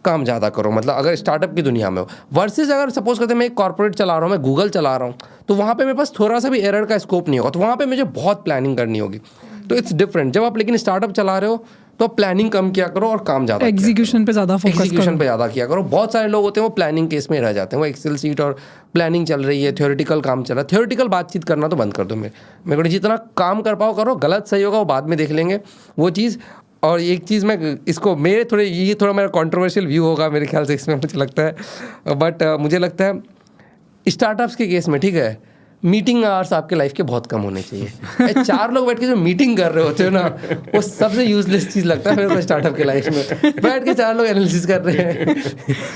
काम ज़्यादा करो। मतलब अगर स्टार्टअप की दुनिया में हो वर्सेस अगर सपोज करते मैं एक कॉर्पोरेट चला रहा हूँ, मैं गूगल चला रहा हूँ, तो वहाँ पे मेरे पास थोड़ा सा भी एरर का स्कोप नहीं होगा, तो वहाँ पे मुझे बहुत प्लानिंग करनी होगी। तो इट्स डिफरेंट। जब आप लेकिन स्टार्टअप चला रहे हो तो प्लानिंग कम किया करो और काम ज़्यादा, एग्जीक्यूशन पे ज़्यादा फोकस करो, एग्जीक्यूशन पे ज़्यादा किया करो। बहुत सारे लोग होते हैं वो प्लानिंग केस में रह जाते हैं, वो एक्सेल सीट और प्लानिंग चल रही है, थ्योरेटिकल काम चल रहा है। थ्योरेटिकल बातचीत करना तो बंद कर दो। मेरे को जितना काम कर पाओ करो, गलत सही होगा वो बाद में देख लेंगे वो चीज़। और एक चीज़ मैं इसको ये थोड़ा मेरा कंट्रोवर्शियल व्यू होगा मेरे ख्याल से इसमें, मुझे लगता है, बट मुझे लगता है स्टार्टअप्स के केस में, ठीक है, मीटिंग आवर्स आपके लाइफ के बहुत कम होने चाहिए। 4 लोग बैठ के जो मीटिंग कर रहे होते हो ना, वो सबसे यूजलेस चीज़ लगता है मेरे को स्टार्टअप के लाइफ में। बैठ के 4 लोग एनालिसिस कर रहे हैं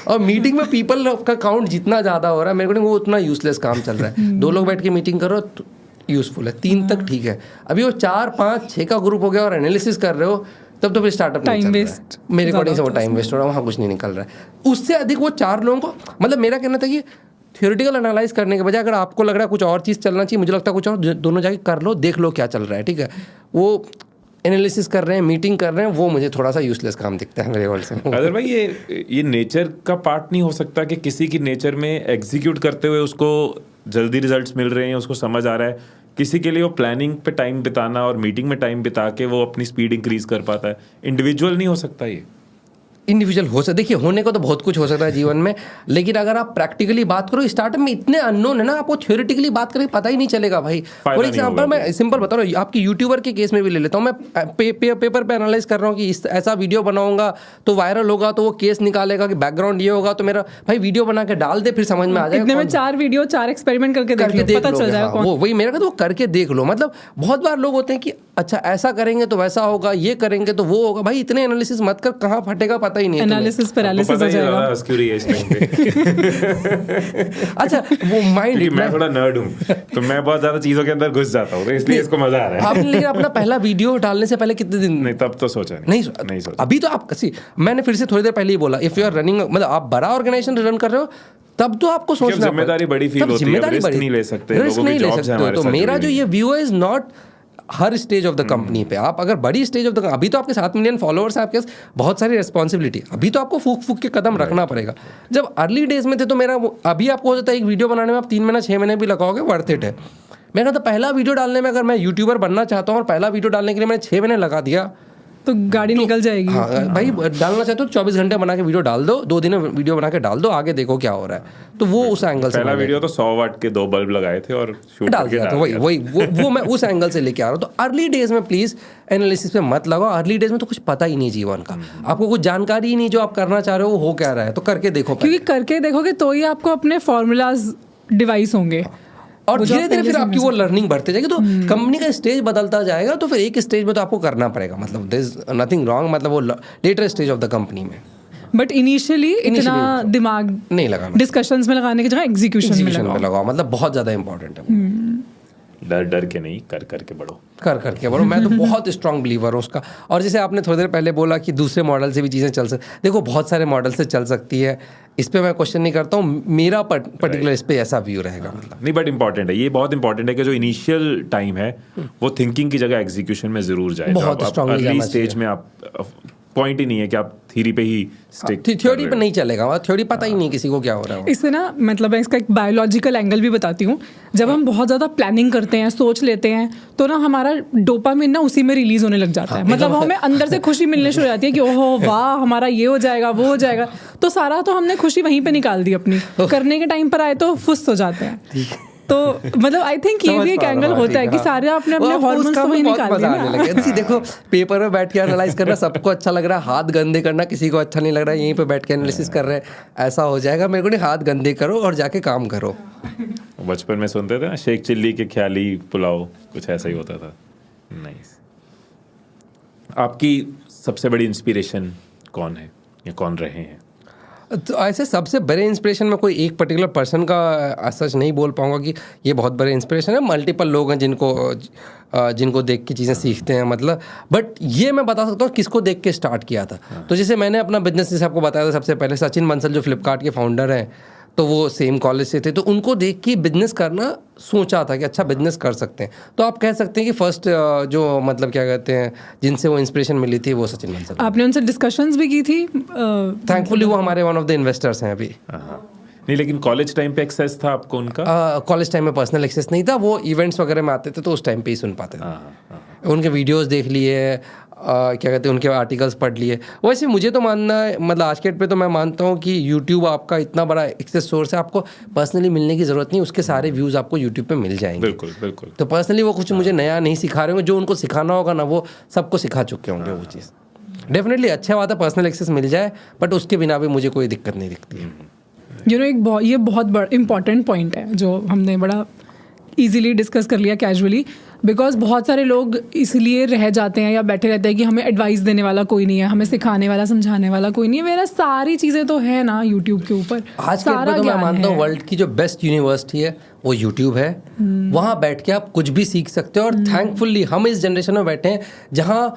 और मीटिंग में पीपल का काउंट जितना ज़्यादा हो रहा है मेरे को वो उतना यूजलेस काम चल रहा है। 2 लोग बैठ के मीटिंग करो तो यूजफुल है, 3 तक ठीक है। अभी वो 4, 5, 6 का ग्रुप हो गया और एनालिसिस कर रहे हो, तब तो फिर स्टार्टअप टाइम वेस्ट, मेरे अकॉर्डिंग से वो टाइम वेस्ट हो रहा है, वहाँ कुछ नहीं निकल रहा है। उससे अधिक वो 4 लोगों को, मतलब मेरा कहना था कि थ्योरेटिकल एनालाइज करने के बजाय अगर आपको लग रहा है कुछ और चीज़ चलना चाहिए, मुझे लगता है कुछ और, दोनों जाके कर लो, देख लो क्या चल रहा है, ठीक है। वो एनालिसिस कर रहे हैं, मीटिंग कर रहे हैं, वो मुझे थोड़ा सा यूजलेस काम दिखता है मेरे वर्ल्ड से। अदर भाई, ये नेचर का पार्ट नहीं हो सकता कि किसी की नेचर में एग्जीक्यूट करते हुए उसको जल्दी रिजल्ट्स मिल रहे हैं, उसको समझ आ रहा है, किसी के लिए वो प्लानिंग पे टाइम बिताना और मीटिंग में टाइम बिता के वो अपनी स्पीड इंक्रीज कर पाता है। इंडिविजुअल नहीं हो सकता ये? इंडिविजुअल हो सकता, देखिए होने को तो बहुत कुछ हो सकता है जीवन में, लेकिन अगर आप प्रैक्टिकली बात करो, स्टार्टअप में इतने अननोन है ना, आपको थ्योरेटिकली बात करके पता ही नहीं चलेगा भाई। फॉर एग्जांपल मैं सिंपल बता रहा हूँ, आपकी यूट्यूबर के केस में भी ले लेता हूँ मैं। पेपर पे एनालाइज कर रहा हूँ कि ऐसा वीडियो बनाऊंगा तो वायरल होगा, तो वो केस निकालेगा कि बैकग्राउंड ये होगा, तो मेरा भाई वीडियो बना के डाल दे, फिर समझ में आ जाएगा। इतने में 4 वीडियो 4 एक्सपेरिमेंट करके पता चल जाएगा। वो वही मेरा तो करके देख लो। मतलब बहुत बार लोग होते हैं कि अच्छा ऐसा करेंगे तो वैसा होगा, ये करेंगे तो वो होगा। भाई इतने एनालिसिस मत कर, कहाँ फटेगा पता ही नहीं। एनालिसिस पैरालिसिस हो जाएगा। अच्छा वो माइंड, मैं थोड़ा नर्ड हूँ तो मैं बहुत ज्यादा चीजों के अंदर घुस जाता हूँ, तो इसलिए इसको मजा आ रहा है। आपने लेकिन अपना पहला वीडियो डालने से पहले कितने दिन? नहीं, तब तो सोचा नहीं सोचा। अभी तो आप मैंने फिर से थोड़ी देर पहले ही बोला, इफ यू आर रनिंग, मतलब आप बड़ा ऑर्गेनाइजेशन रन कर रहे हो, तब तो आपको सोचना, जिम्मेदारी बड़ी फील होती है, रिस्क नहीं ले सकते, रिस्क नहीं ले सकते। तो मेरा जो ये व्यू है is not her stage of the company पे आप अगर बड़ी स्टेज ऑफ द, अभी तो आपके 7 मिलियन फॉलोअर्स हैं, आपके पास बहुत सारी रिस्पॉन्सिबिलिटी, अभी तो आपको फूक फूक के कदम रखना पड़ेगा। जब अर्ली डेज में थे तो मेरा अभी आपको हो जाता है एक वीडियो बनाने में आप 3 महीना 6 महीने भी लगाओगे, वर्थ इट है। मैंने तो पहला वीडियो डालने में, अगर मैं यूट्यूबर बनना चाहता हूँ और पहला वीडियो डालने के लिए मैंने 6 महीने लगा दिया तो गाड़ी निकल जाएगी। हाँ भाई, डालना चाहते हो 24 घंटे बना के वीडियो डाल दो, 2 दिन में वीडियो बना के डाल दो, आगे देखो क्या हो रहा है। तो वो उस एंगल से पहला वीडियो तो 100 वाट के 2 बल्ब लगाए थे और शूट डाल दिया था, वही वो मैं उस एंगल से लेके आ रहा हूँ। तो अर्ली डेज में प्लीज एनालिसिस पे मत लगाओ। अर्ली डेज में तो कुछ पता ही नहीं जीवन का, आपको कुछ जानकारी ही नहीं, जो आप करना चाह रहे हो वो हो क्या रहा है, तो करके देखो। क्योंकि करके देखोगे तो ही आपको अपने फॉर्मूलाज डिवाइस होंगे और धीरे धीरे फिर आपकी वो लर्निंग बढ़ते जाएगी। तो कंपनी का स्टेज बदलता जाएगा, तो फिर एक स्टेज में तो आपको करना पड़ेगा, मतलब देयर इज नथिंग रॉन्ग, मतलब वो later stage of the company में। बट इनिशियली इतना दिमाग नहीं लगाना, डिस्कशंस में लगाने की जगह एग्जीक्यूशन में लगाओ, मतलब बहुत ज़्यादा इंपॉर्टेंट है। डर डर के नहीं, कर करके बढ़ो, कर करके बढ़ो। मैं तो बहुत स्ट्रांग बिलीवर हूँ उसका। और जैसे आपने थोड़ी देर पहले बोला कि दूसरे मॉडल से भी चीज़ें चल सकती, देखो बहुत सारे मॉडल से चल सकती है, इस पे मैं क्वेश्चन नहीं करता हूँ, मेरा पर्टिकुलर इस पे ऐसा व्यू रहेगा। मतलब नहीं, बट इंपॉर्टेंट है, ये बहुत इंपॉर्टेंट है कि जो इनिशियल टाइम है वो थिंकिंग की जगह एग्जीक्यूशन में जरूर जाए। बहुत स्ट्रांगली अर्ली स्टेज में आप पॉइंट ही नहीं है कि आप थ्योरी पे ही स्टिक, थ्योरी पे नहीं चलेगा, थ्योरी पता ही नहीं किसी को क्या हो रहा है। इससे ना मतलब मैं इसका एक बायोलॉजिकल एंगल भी बताती हूँ। जब हम बहुत ज़्यादा प्लानिंग करते हैं, सोच लेते हैं, तो ना हमारा डोपामिन ना उसी में रिलीज होने लग जाता है। मतलब हमें अंदर से खुशी मिलने शुरू हो जाती है कि ओहो वाह हमारा ये हो जाएगा वो हो जाएगा, तो सारा तो हमने खुशी वहीं पे निकाल दी अपनी, करने के टाइम पर आए तो फुस हो जाते हैं। तो मतलब आई थिंक ये भी एक एंगल होता है कि सारे अपने अपने हार्मोन्स तो वहीं निकाल दिए। देखो पेपर में बैठ के एनालाइज करना सबको अच्छा लग रहा है, हाथ गंदे करना किसी को अच्छा नहीं लग रहा है, यहीं पे बैठ के एनालिसिस कर रहे हैं, ऐसा हो जाएगा। मेरे को नहीं, हाथ गंदे करो और जाके काम करो। बचपन में सुनते थे ना, शेख चिल्ली के ख्याली पुलाव, कुछ ऐसा ही होता था। नाइस। आपकी सबसे बड़ी इंस्पिरेशन कौन है या कौन रहे हैं? तो ऐसे सबसे बड़े इंस्पिरेशन में कोई एक पर्टिकुलर पर्सन का सच नहीं बोल पाऊंगा कि ये बहुत बड़े इंस्पिरेशन है। मल्टीपल लोग हैं जिनको देख के चीज़ें सीखते हैं, मतलब। बट ये मैं बता सकता हूँ किसको देख के स्टार्ट किया था। तो जैसे मैंने अपना बिजनेस, जैसे आपको बताया था, सबसे पहले सचिन बंसल जो फ्लिपकार्ट के फाउंडर हैं, तो वो सेम कॉलेज से थे, तो उनको देख के बिजनेस करना सोचा था कि अच्छा बिजनेस कर सकते हैं। तो आप कह सकते हैं कि फर्स्ट जो मतलब क्या कहते हैं जिनसे वो इंस्पिरेशन मिली थी वो सचिन बंसल। आपने उनसे डिस्कशंस भी की थी? थैंकफुली वो हमारे वन ऑफ द इन्वेस्टर्स हैं अभी। नहीं, लेकिन कॉलेज टाइम पे एक्सेस था आपको उनका? कॉलेज टाइम में पर्सनल एक्सेस नहीं था, वो इवेंट्स वगैरह में आते थे तो उस टाइम पे ही सुन पाते थे। उनके वीडियोस देख लिए, क्या कहते हैं उनके आर्टिकल्स पढ़ लिए। वैसे मुझे तो मानना है, मतलब आज के डेट पे तो मैं मानता हूँ कि यूट्यूब आपका इतना बड़ा एक्सेस सोर्स है, आपको पर्सनली मिलने की ज़रूरत नहीं, उसके सारे व्यूज़ आपको यूट्यूब पे मिल जाएंगे। बिल्कुल बिल्कुल। तो पर्सनली वो कुछ मुझे नया नहीं सिखा रहे होंगे, जो उनको सिखाना होगा ना वो सबको सिखा चुके होंगे वो चीज़। डेफिनेटली अच्छा बात है पर्सनल एक्सेस मिल जाए, बट उसके बिना भी मुझे कोई दिक्कत नहीं दिखती है। ये बहुत बड़ा इंपॉर्टेंट पॉइंट है जो हमने बड़ा इजीली डिस्कस कर लिया कैजुअली, बिकॉज बहुत सारे लोग इसलिए रह जाते हैं या बैठे रहते हैं कि हमें एडवाइस देने वाला कोई नहीं है, हमें सिखाने वाला समझाने वाला कोई नहीं है। मेरा सारी चीज़ें तो है ना यूट्यूब के ऊपर। आज के डेट में तो मैं मानता हूँ वर्ल्ड की जो बेस्ट यूनिवर्सिटी है वो यूट्यूब है। वहाँ बैठ के आप कुछ भी सीख सकते हो। और थैंकफुली हम इस जनरेशन में बैठे हैं जहाँ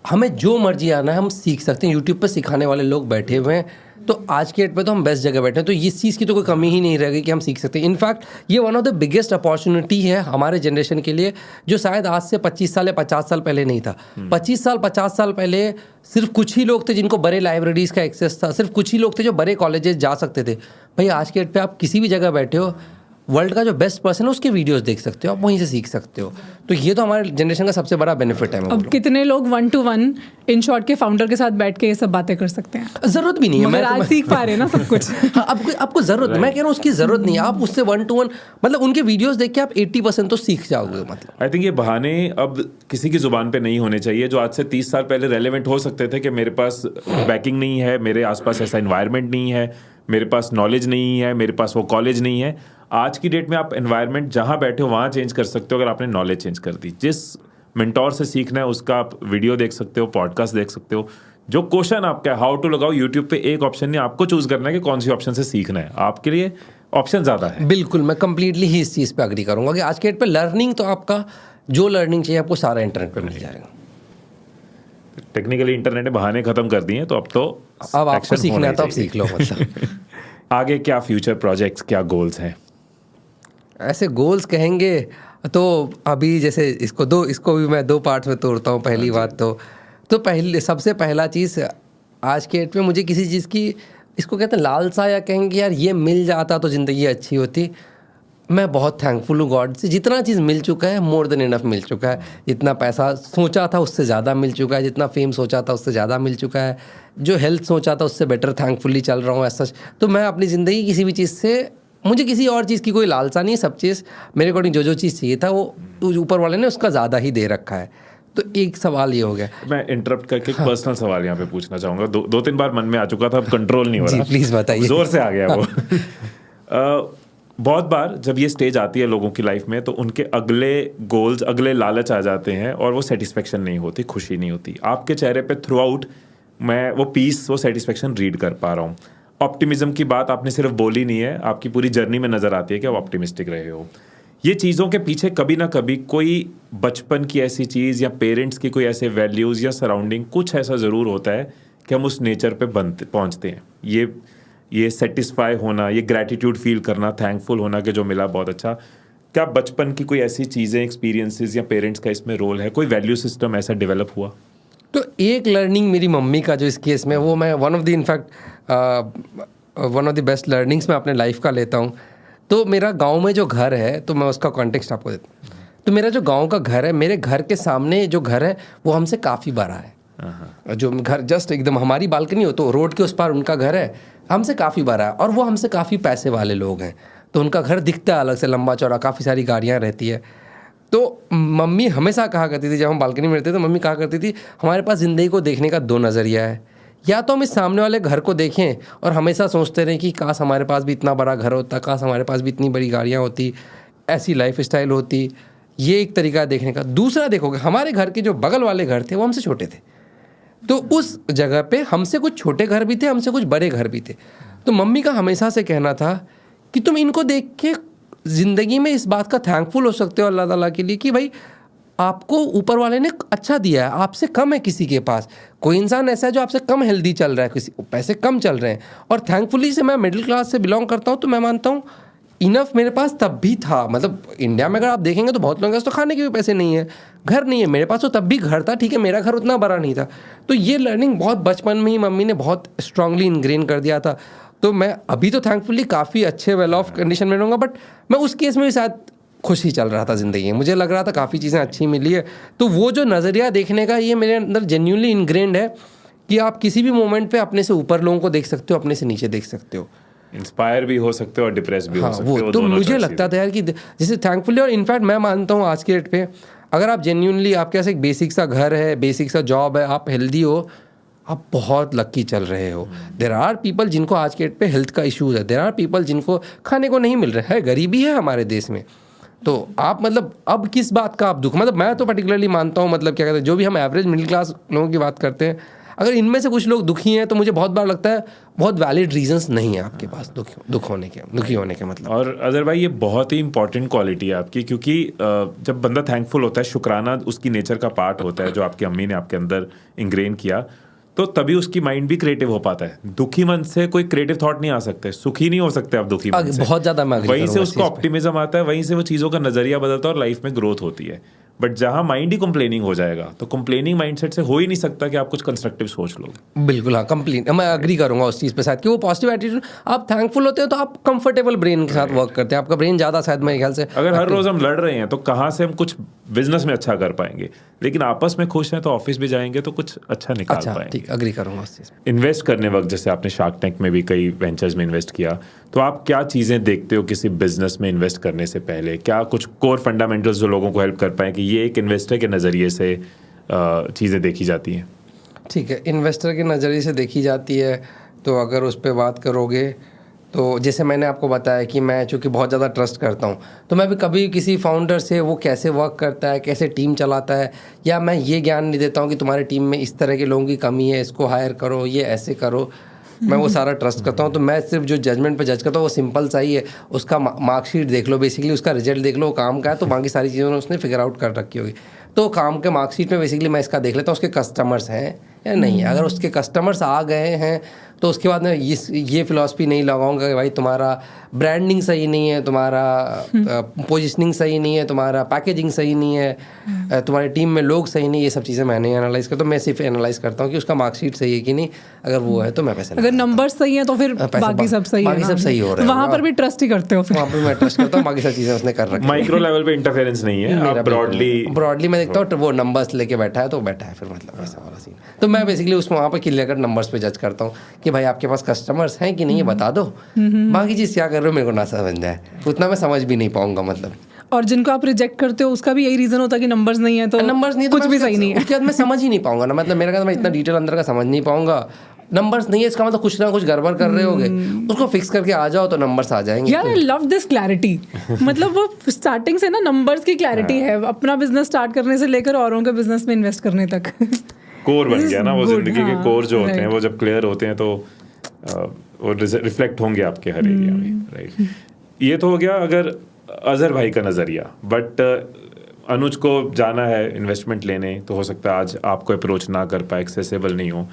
हमें जो मर्जी आना है हम सीख सकते हैं। यूट्यूब पर सिखाने वाले लोग बैठे हुए हैं, तो आज के डेट पे तो हम बेस्ट जगह बैठे हैं, तो इस चीज़ की तो कोई कमी ही नहीं रहेगी कि हम सीख सकते हैं। इनफैक्ट ये one of the biggest opportunity है हमारे जनरेशन के लिए, जो शायद आज से 25 साल या 50 साल पहले नहीं था। 25 साल 50 साल पहले सिर्फ कुछ ही लोग थे जिनको बड़े लाइब्रेरीज़ का एक्सेस था, सिर्फ कुछ ही लोग थे जो बड़े कॉलेजेस जा सकते थे। भाई आज के डेट पे आप किसी भी जगह बैठे हो, वर्ल्ड का जो बेस्ट पर्सन है उसके वीडियोस देख सकते हो, आप वहीं से सीख सकते हो। तो ये तो हमारे जनरेशन का सबसे बड़ा बेनिफिट है। अब कितने लोग 1-to-1 इन शॉर्ट के फाउंडर के साथ बैठ के ये सब बातें कर सकते हैं? जरूरत भी नहीं है, मगर आज सीख पा रहे हैं ना सब कुछ। हाँ, आपको जरूरत, मैं कह रहा हूँ उसकी जरूरत नहीं है। आप उससे 1-to-1 मतलब उनके वीडियोस देख के आप 80% तो सीख जाओगे। मतलब आई थिंक ये बहाने अब किसी की जुबान पे नहीं होने चाहिए जो आज से 30 साल पहले रेलेवेंट हो सकते थे कि मेरे पास बैकिंग नहीं है, मेरे आसपास ऐसा एनवायरनमेंट नहीं है, मेरे पास नॉलेज नहीं है, मेरे पास वो कॉलेज नहीं है। आज की डेट में आप एनवायरनमेंट जहाँ बैठे हो वहाँ चेंज कर सकते हो अगर आपने नॉलेज चेंज कर दी। जिस मेंटोर से सीखना है उसका आप वीडियो देख सकते हो, पॉडकास्ट देख सकते हो। जो क्वेश्चन आपका हाउ टू लगाओ, यूट्यूब पे एक ऑप्शन नहीं, आपको चूज करना है कि कौन सी ऑप्शन से सीखना है। आपके लिए ऑप्शन ज़्यादा है। बिल्कुल, मैं कंप्लीटली ही इस चीज़ पे एग्री करूँगा कि आज के डेट पे लर्निंग तो आपका जो लर्निंग चाहिए आपको सारा इंटरनेट पे मिल जाएगा। टेक्निकली इंटरनेट ने बहाने खत्म कर दिए, तो अब आपको सीखना है तो आप सीख लो। मतलब आगे क्या फ्यूचर प्रोजेक्ट्स, क्या गोल्स हैं? ऐसे गोल्स कहेंगे तो अभी जैसे इसको भी मैं 2 पार्ट्स में तोड़ता हूँ। पहली बात तो सबसे पहला चीज़ आज के डेट में मुझे किसी चीज़ की, इसको कहते हैं लालसा, या कहेंगे यार ये मिल जाता तो ज़िंदगी अच्छी होती। मैं बहुत थैंकफुल हूँ गॉड से, जितना चीज़ मिल चुका है मोर देन इनफ मिल चुका है। जितना पैसा सोचा था उससे ज़्यादा मिल चुका है, जितना फेम सोचा था उससे ज़्यादा मिल चुका है, जो हेल्थ सोचा था उससे बेटर थैंकफुली चल रहा हूँ ऐसा। तो मैं अपनी ज़िंदगी किसी भी चीज़ से, मुझे किसी और चीज़ की कोई लालसा नहीं है। सब चीज़ मेरे अकॉर्डिंग जो चीज़ चाहिए था वो ऊपर वाले ने उसका ज़्यादा ही दे रखा है। तो एक सवाल ये हो गया। मैं इंटरप्ट करके पर्सनल सवाल यहाँ पे पूछना चाहूँगा। 2-3 बार मन में आ चुका था, अब कंट्रोल नहीं हो रहा। जी प्लीज़ बताइए। जोर से आ गया वो। बहुत बार जब ये स्टेज आती है लोगों की लाइफ में तो उनके अगले गोल्स, अगले लालच आ जाते हैं और वो सेटिस्फेक्शन नहीं होती, खुशी नहीं होती। आपके चेहरे पे थ्रू आउट मैं वो पीस, वो सेटिस्फेक्शन रीड कर पा रहा हूँ। ऑप्टिमिज्म की बात आपने सिर्फ बोली नहीं है, आपकी पूरी जर्नी में नज़र आती है कि आप ऑप्टिमिस्टिक रहे हो। ये चीज़ों के पीछे कभी ना कभी कोई बचपन की ऐसी चीज़ या पेरेंट्स की कोई ऐसे वैल्यूज़ या सराउंडिंग, कुछ ऐसा ज़रूर होता है कि हम उस नेचर पे पहुँचते हैं। ये सेटिस्फाई होना, ये ग्रैटिट्यूड फील करना, थैंकफुल होना कि जो मिला बहुत अच्छा। क्या बचपन की कोई ऐसी चीज़ें, एक्सपीरियंसेस या पेरेंट्स का इसमें रोल है? कोई वैल्यू सिस्टम ऐसा डेवलप हुआ? तो एक लर्निंग मेरी मम्मी का जो इस केस में, वो मैं one of the best learnings मैं अपने लाइफ का लेता हूँ। तो मेरा गांव में जो घर है, तो मैं उसका कॉन्टेक्स्ट आपको देता हूँ। तो मेरा जो गांव का घर है, मेरे घर के सामने जो घर है वो हमसे काफ़ी बड़ा है। जो घर जस्ट एकदम हमारी बालकनी हो तो रोड के उस पार उनका घर है, हमसे काफ़ी बड़ा है। और वो हमसे काफ़ी पैसे वाले लोग हैं, तो उनका घर दिखता है अलग से, लंबा चौड़ा, काफ़ी सारी गाड़ियाँ रहती है। तो मम्मी हमेशा कहा करती थी, जब हम बालकनी में रहते थे तो मम्मी कहा करती थी हमारे पास ज़िंदगी को देखने का 2 नज़रिया है। या तो हम इस सामने वाले घर को देखें और हमेशा सोचते रहें कि काश हमारे पास भी इतना बड़ा घर होता, काश हमारे पास भी इतनी बड़ी गाड़ियाँ होती, ऐसी लाइफ स्टाइल होती। ये एक तरीका है देखने का। दूसरा देखोगे, हमारे घर के जो बगल वाले घर थे वो हमसे छोटे थे, तो उस जगह पे हमसे कुछ छोटे घर भी थे, हमसे कुछ बड़े घर भी थे। तो मम्मी का हमेशा से कहना था कि तुम इनको देख के ज़िंदगी में इस बात का थैंकफुल हो सकते हो अल्लाह ताला के लिए कि भाई आपको ऊपर वाले ने अच्छा दिया है, आपसे कम है किसी के पास। कोई इंसान ऐसा है जो आपसे कम हेल्दी चल रहा है, किसी पैसे कम चल रहे हैं। और थैंकफुली से मैं मिडिल क्लास से बिलोंग करता हूँ, तो मैं मानता हूँ इनफ मेरे पास तब भी था। मतलब इंडिया में अगर आप देखेंगे तो बहुत लोगों के पास तो खाने के भी पैसे नहीं है, घर नहीं है। मेरे पास तो तब भी घर था, ठीक है, मेरा घर उतना बड़ा नहीं था। तो ये लर्निंग बहुत बचपन में ही मम्मी ने बहुत स्ट्रांगली इनग्रेन कर दिया था। तो मैं अभी तो थैंकफुली काफ़ी अच्छे वेल ऑफ कंडीशन में रहूँगा, बट मैं उस केस में भी शायद खुश ही चल रहा था ज़िंदगी में। मुझे लग रहा था काफ़ी चीज़ें अच्छी मिली है। तो वो जो नज़रिया देखने का, ये मेरे अंदर जेन्युइनली इनग्रेन्ड है कि आप किसी भी मोमेंट पे अपने से ऊपर लोगों को देख सकते हो, अपने से नीचे देख सकते हो, इंस्पायर भी हो सकते हो और डिप्रेस भी हो सकते हो। वो तो मुझे लगता था यार कि जैसे थैंकफुली, और इनफैक्ट मैं मानता हूँ आज के डेट पे अगर आप जेन्युइनली, आपके पास एक बेसिक सा घर है, बेसिक सा जॉब है, आप हेल्दी हो, आप बहुत लकी चल रहे हो। देयर आर पीपल जिनको आज के डेट पे हेल्थ का इशूज़ है, देयर आर पीपल जिनको खाने को नहीं मिल रहा है, गरीबी है हमारे देश में। तो आप मतलब अब किस बात का आप दुख, मतलब मैं तो पर्टिकुलरली मानता हूँ, मतलब क्या कहते हैं, जो भी हम एवरेज मिडिल क्लास लोगों की बात करते हैं, अगर इनमें से कुछ लोग दुखी हैं तो मुझे बहुत बार लगता है बहुत वैलिड रीजंस नहीं है आपके पास दुखी होने के मतलब। और अजहर भाई, ये बहुत ही इंपॉर्टेंट क्वालिटी है आपकी, क्योंकि जब बंदा थैंकफुल होता है, शुक्राना उसकी नेचर का पार्ट होता है जो आपकी अम्मी ने आपके अंदर इंग्रेन किया, तो तभी उसकी माइंड भी क्रिएटिव हो पाता है। दुखी मन से कोई क्रिएटिव थॉट नहीं आ सकते, सुखी नहीं हो सकते आप दुखी मन से। बहुत ज़्यादा वहीं से उसको ऑप्टिमिज्म आता है, वहीं से वो चीज़ों का नजरिया बदलता है और लाइफ में ग्रोथ होती है। बट जहाँ माइंड ही कंप्लेनिंग हो जाएगा, तो कंप्लेनिंग माइंडसेट से हो ही नहीं सकता कि आप कुछ कंस्ट्रक्टिव सोच लो। बिल्कुल, हाँ, मैं एग्री करूंगा उस चीज़ पे साथ कि वो पॉजिटिव एटीट्यूड, आप थैंकफुल होते हो तो आप कंफर्टेबल ब्रेन के साथ वर्क करते हैं, आपका ब्रेन ज़्यादा शायद मेरे ख्याल से। अगर हर रोज़ हम लड़ रहे हैं तो कहाँ से हम कुछ बिजनेस में अच्छा कर पाएंगे, लेकिन आपस में खुश हैं तो ऑफिस भी जाएंगे तो कुछ अच्छा निकाल पाएंगे। ठीक, एग्री करूंगा उस चीज़। इन्वेस्ट करने वक्त, जैसे आपने शार्क टैंक में भी कई वेंचर्स में इन्वेस्ट किया, तो आप क्या चीज़ें देखते हो किसी बिजनेस में इन्वेस्ट करने से पहले? क्या कुछ कोर फंडामेंटल्स जो लोगों को हेल्प कर पाए कि ये एक इन्वेस्टर के नज़रिए से चीज़ें देखी जाती हैं? ठीक है, इन्वेस्टर के नज़रिए से देखी जाती है तो अगर उस पर बात करोगे तो जैसे मैंने आपको बताया कि मैं चूँकि बहुत ज़्यादा ट्रस्ट करता हूँ, तो मैं भी कभी किसी फाउंडर से वो कैसे वर्क करता है, कैसे टीम चलाता है, या मैं ये ज्ञान नहीं देता हूँ कि तुम्हारी टीम में इस तरह के लोगों की कमी है, इसको हायर करो, ये ऐसे करो। मैं वो सारा ट्रस्ट करता हूँ। तो मैं सिर्फ जो जजमेंट पे जज करता हूँ वो सिंपल सा ही है, उसका मार्कशीट देख लो, बेसिकली उसका रिजल्ट देख लो, वो काम का है तो बाकी सारी चीज़ों ने उसने फिगर आउट कर रखी होगी। तो काम के मार्कशीट में बेसिकली मैं इसका देख लेता हूँ उसके कस्टमर्स हैं या नहीं है। अगर उसके कस्टमर्स आ गए हैं तो उसके बाद मैं ये फिलॉसफी नहीं लगाऊंगा कि भाई तुम्हारा ब्रांडिंग सही नहीं है, तुम्हारा पोजिशनिंग सही नहीं है, तुम्हारा पैकेजिंग सही नहीं है, तुम्हारी टीम में लोग सही नहीं, ये सब चीज़ें मैं नहीं एनालाइज करता। मैं सिर्फ एनालाइज करता हूँ कि उसका मार्कशीट सही है कि नहीं, अगर वो है तो मैं पैसे अगर नंबर्स सही है तो फिर बाकी सब सही है, बाकी सब सही हो रहा है, वहाँ पर भी ट्रस्ट ही करते हो, वहाँ पर मैं ट्रस्ट करता हूँ, बाकी सब चीज़ें उसने कर रखी। माइक्रो लेवल पे इंटरफेरेंस नहीं है, आप ब्रॉडली मैं देखता हूँ वो नंबर्स लेके बैठा है तो बैठा है, फिर मतलब ऐसा वाला सीन। तो मैं बेसिकली उसमें वहाँ पर क्लियर कट नंबर्स पे जज करता हूँ कि भाई आपके पास कस्टमर्स हैं कि नहीं, ये बता दो, बाकी चीज़ क्या कर रहे हो मेरे को ना समझ जाए, उतना मैं समझ भी नहीं पाऊंगा मतलब। और जिनको आप रिजेक्ट करते हो उसका भी यही रीजन होता है कि नंबर्स नहीं है, तो नंबर्स नहीं, कुछ भी सही नहीं है, उसके बाद मैं समझ ही नहीं पाऊंगा ना, मतलब मेरा कहना मैं इतना डिटेल अंदर का समझ नहीं पाऊंगा। नंबर्स नहीं है इसका मतलब कुछ ना कुछ गड़बड़ कर रहे होगे, उसको फिक्स करके आ जाओ तो नंबर्स आ जाएंगे। यार आई लव दिस क्लैरिटी, मतलब वो स्टार्टिंग से ना नंबर्स की क्लैरिटी है, अपना बिजनेस स्टार्ट करने से लेकर औरों के बिजनेस में इन्वेस्ट करने तक। कोर बन गया ना वो, जिंदगी के कोर जो होते हैं वो जब क्लियर होते हैं तो वो रिफ्लेक्ट होंगे आपके हर एरिया में, राइट। ये तो हो गया अगर अजहर भाई का नज़रिया, बट अनुज को जाना है इन्वेस्टमेंट लेने, तो हो सकता है आज आपको अप्रोच ना कर पाए, एक्सेसिबल नहीं हो,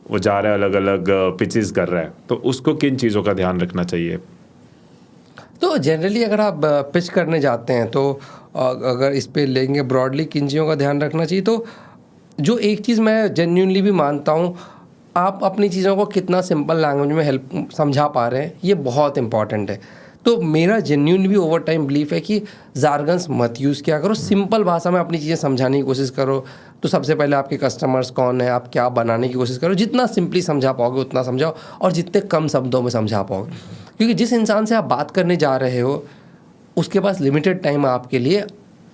वो जा रहा है अलग अलग पिचेस कर रहा है, तो उसको किन चीज़ों का ध्यान रखना चाहिए? तो जनरली अगर आप पिच करने जाते हैं तो अगर इस पे लेंगे ब्रॉडली किन चीज़ों का ध्यान रखना चाहिए, तो जो एक चीज़ मैं जेन्युइनली भी मानता हूँ, आप अपनी चीज़ों को कितना सिंपल लैंग्वेज में हेल्प समझा पा रहे हैं, ये बहुत इंपॉर्टेंट है। तो मेरा जेन्युइन भी ओवर टाइम बिलीफ है कि जार्गन्स मत यूज़ किया करो, सिंपल भाषा में अपनी चीज़ें समझाने की कोशिश करो। तो सबसे पहले आपके कस्टमर्स कौन है, आप क्या बनाने की कोशिश करो, जितना सिंपली समझा पाओगे उतना समझाओ, और जितने कम शब्दों में समझा पाओगे, क्योंकि जिस इंसान से आप बात करने जा रहे हो उसके पास लिमिटेड टाइम है आपके लिए,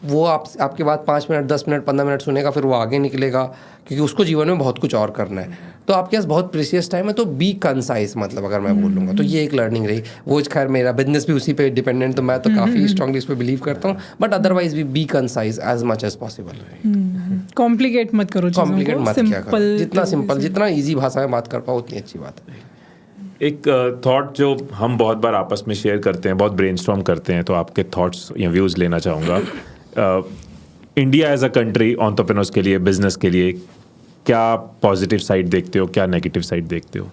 वो आपके बाद 5 मिनट 10 मिनट 15 मिनट सुनेगा, फिर वो आगे निकलेगा, क्योंकि उसको जीवन में बहुत कुछ और करना है। तो आपके पास बहुत प्रीशियस टाइम है, तो बी कंसाइज, मतलब अगर मैं बोलूँगा तो ये एक लर्निंग रही। वो खैर मेरा बिजनेस भी उसी पे डिपेंडेंट, तो मैं तो काफ़ी स्ट्रांगली इस पर बिलीव करता हूँ, बट अदरवाइज भी be concise as much as possible. Complicate मत करो, कॉम्प्लिकेट मत क्या करो, जितना सिंपल, जितना ईजी भाषा में बात कर पाओ उतनी अच्छी बात है। एक थॉट जो हम बहुत बार आपस में शेयर करते हैं, बहुत ब्रेनस्टॉर्म करते हैं, तो आपके थॉट्स या व्यूज़ लेना चाहूँगा। India as a country entrepreneurs के लिए, बिजनेस के लिए क्या पॉजिटिव साइड देखते हो, क्या नेगेटिव साइड देखते हो?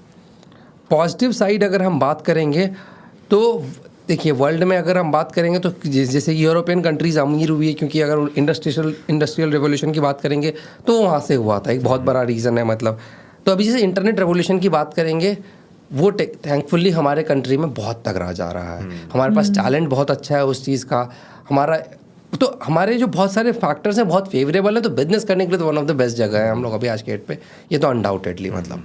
पॉजिटिव साइड अगर हम बात करेंगे तो देखिए, वर्ल्ड में अगर हम बात करेंगे तो जैसे यूरोपियन कंट्रीज़ अमीर हुई है, क्योंकि अगर इंडस्ट्रियल रेवोल्यूशन की बात करेंगे तो वहाँ से हुआ था, एक बहुत बड़ा रीज़न है मतलब। तो अभी जैसे इंटरनेट रेवोल्यूशन की बात करेंगे, वो थैंकफुली हमारे कंट्री में बहुत तगड़ा जा रहा है। हमारे पास टैलेंट बहुत अच्छा है उस चीज़ का, हमारे जो बहुत सारे फैक्टर्स हैं बहुत फेवरेबल है, तो बिजनेस करने के लिए तो वन ऑफ द बेस्ट जगह है हम लोग अभी आज के डेट पे, ये तो अनडाउटेडली मतलब।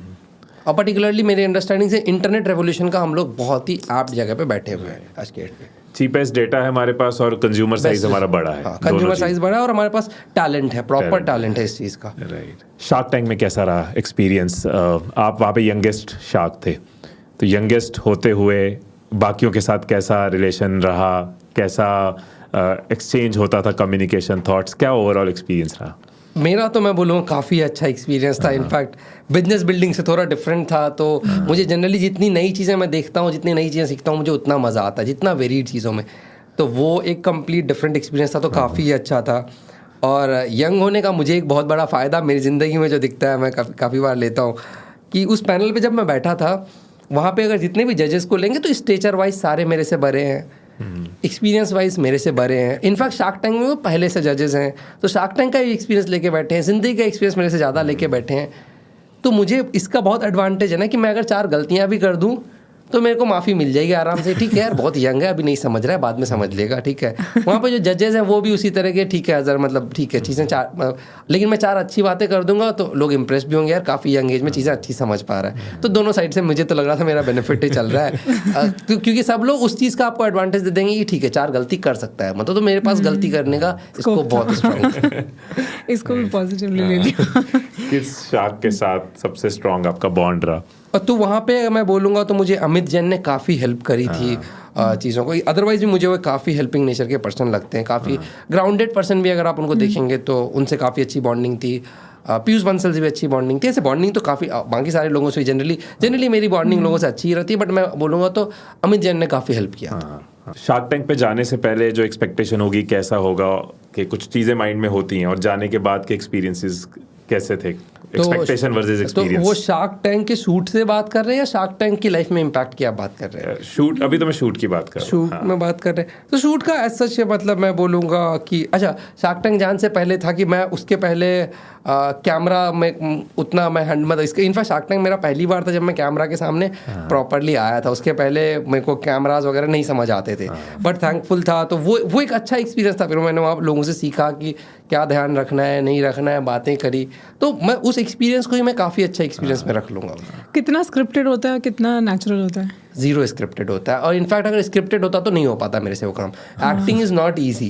और पर्टिकुलरली मेरी अंडरस्टैंडिंग से इंटरनेट रेवोल्यूशन का हम लोग बहुत ही एप्ट जगह पे बैठे हुए हैं आज के डेट पे। चीपेस्ट डेटा है हमारे पास और कंज्यूमर साइज हमारा बड़ा है। कंज्यूमर साइज बड़ा है और हमारे पास टैलेंट है, प्रॉपर टैलेंट है इस चीज़ का। राइट। शार्क टैंक में कैसा रहा एक्सपीरियंस? आप वहाँ पे यंगेस्ट शार्क थे, तो यंगेस्ट होते हुए बाकियों के साथ कैसा रिलेशन रहा, कैसा एक्सचेंज होता था, कम्युनिकेशन, थॉट्स, क्या ओवरऑल एक्सपीरियंस रहा? मेरा तो मैं बोलूँगा काफ़ी अच्छा एक्सपीरियंस था। इनफैक्ट बिजनेस बिल्डिंग से थोड़ा डिफरेंट था, तो मुझे जनरली जितनी नई चीज़ें मैं देखता हूँ, जितनी नई चीज़ें सीखता हूँ, मुझे उतना मज़ा आता है जितना वेरीड चीज़ों में। तो वो एक कंप्लीट डिफरेंट एक्सपीरियंस था, तो काफ़ी अच्छा था। और यंग होने का मुझे एक बहुत बड़ा फ़ायदा मेरी ज़िंदगी में जो दिखता है, मैं काफ़ी बार लेता हूँ कि उस पैनल पर जब मैं बैठा था, वहाँ पर अगर जितने भी जजेस को लेंगे तो स्टेचर वाइज सारे मेरे से बड़े हैं, एक्सपीरियंस वाइज मेरे से बड़े हैं। इनफैक्ट शार्क टैंक में वो पहले से जजेस हैं, तो शार्क टैंक का एक्सपीरियंस लेके बैठे हैं, ज़िंदगी का एक्सपीरियंस मेरे से ज़्यादा लेके बैठे हैं। तो मुझे इसका बहुत एडवांटेज है ना कि मैं अगर 4 गलतियाँ भी कर दूँ तो मेरे को माफ़ी मिल जाएगी आराम से। ठीक है यार, बहुत यंग है, अभी नहीं समझ रहा है, बाद में समझ लेगा, ठीक है। वहाँ पे जो जजेस हैं वो भी उसी तरह के, ठीक है अजहर, मतलब ठीक है चीज़ें 4, लेकिन मैं 4 अच्छी बातें कर दूंगा तो लोग इंप्रेस भी होंगे, यार काफ़ी यंग एज में चीज़ें अच्छी समझ पा रहा है। तो दोनों साइड से मुझे तो लग रहा था मेरा बेनिफिट ही चल रहा है, क्योंकि सब लोग उस चीज़ का आपको एडवांटेज दे देंगे कि ठीक है 4 गलती कर सकता है, मतलब तो मेरे पास गलती करने का इसको बहुत स्ट्रॉन्ग है। इसको भी पॉजिटिवली ले लिया। किस शार्क के साथ सबसे स्ट्रॉन्ग आपका बॉन्ड रहा? तो वहाँ पे मैं बोलूँगा तो मुझे अमित जैन ने काफ़ी हेल्प करी थी चीज़ों को। अदरवाइज भी मुझे वो काफ़ी हेल्पिंग नेचर के पर्सन लगते हैं, काफ़ी ग्राउंडेड पर्सन भी अगर आप उनको देखेंगे तो उनसे काफ़ी अच्छी बॉन्डिंग थी। पीयूष बंसल से भी अच्छी बॉन्डिंग थी। ऐसे बॉन्डिंग तो काफ़ी बाकी सारे लोगों से जनरली मेरी बॉन्डिंग लोगों से अच्छी ही रहती है, बट मैं बोलूँगा तो अमित जैन ने काफ़ी हेल्प किया। शार्क टैंक पे जाने से पहले जो एक्सपेक्टेशन होगी कैसा होगा, कि कुछ चीज़ें माइंड में होती हैं, और जाने के बाद के एक्सपीरियंसेस कैसे थे? एक्सपेक्टेशन वर्सेस तो एक्सपीरियंस। वो शार्क टैंक के शूट से बात कर रहे हैं या शार्क टैंक की लाइफ में इम्पैक्ट की आप बात कर रहे हैं? शूट, अभी तो मैं शूट की बात कर रहा हूँ। शूट में बात कर रहे हैं तो शूट का ऐसा सच मतलब मैं बोलूँगा कि अच्छा, शार्क टैंक जान से पहले था कि मैं उसके पहले कैमरा में उतना मैं मतलब इसके इनफैक्ट शार्क टैंक मेरा पहली बार था जब मैं कैमरा के सामने प्रॉपरली आया था। उसके पहले मेरे को कैमराज वगैरह नहीं समझ आते थे, बट थैंकफुल था। तो वो एक अच्छा एक्सपीरियंस था। फिर मैंने वहाँ लोगों से सीखा कि क्या ध्यान रखना है, नहीं रखना है, बातें करी। तो मैं उस एक्सपीरियंस को ही मैं काफ़ी अच्छा एक्सपीरियंस में रख लूँगा। कितना स्क्रिप्टेड होता है, कितना नेचुरल होता है? जीरो स्क्रिप्टेड होता है, और इनफैक्ट अगर स्क्रिप्टेड होता तो नहीं हो पाता मेरे से वो काम। Acting is not easy.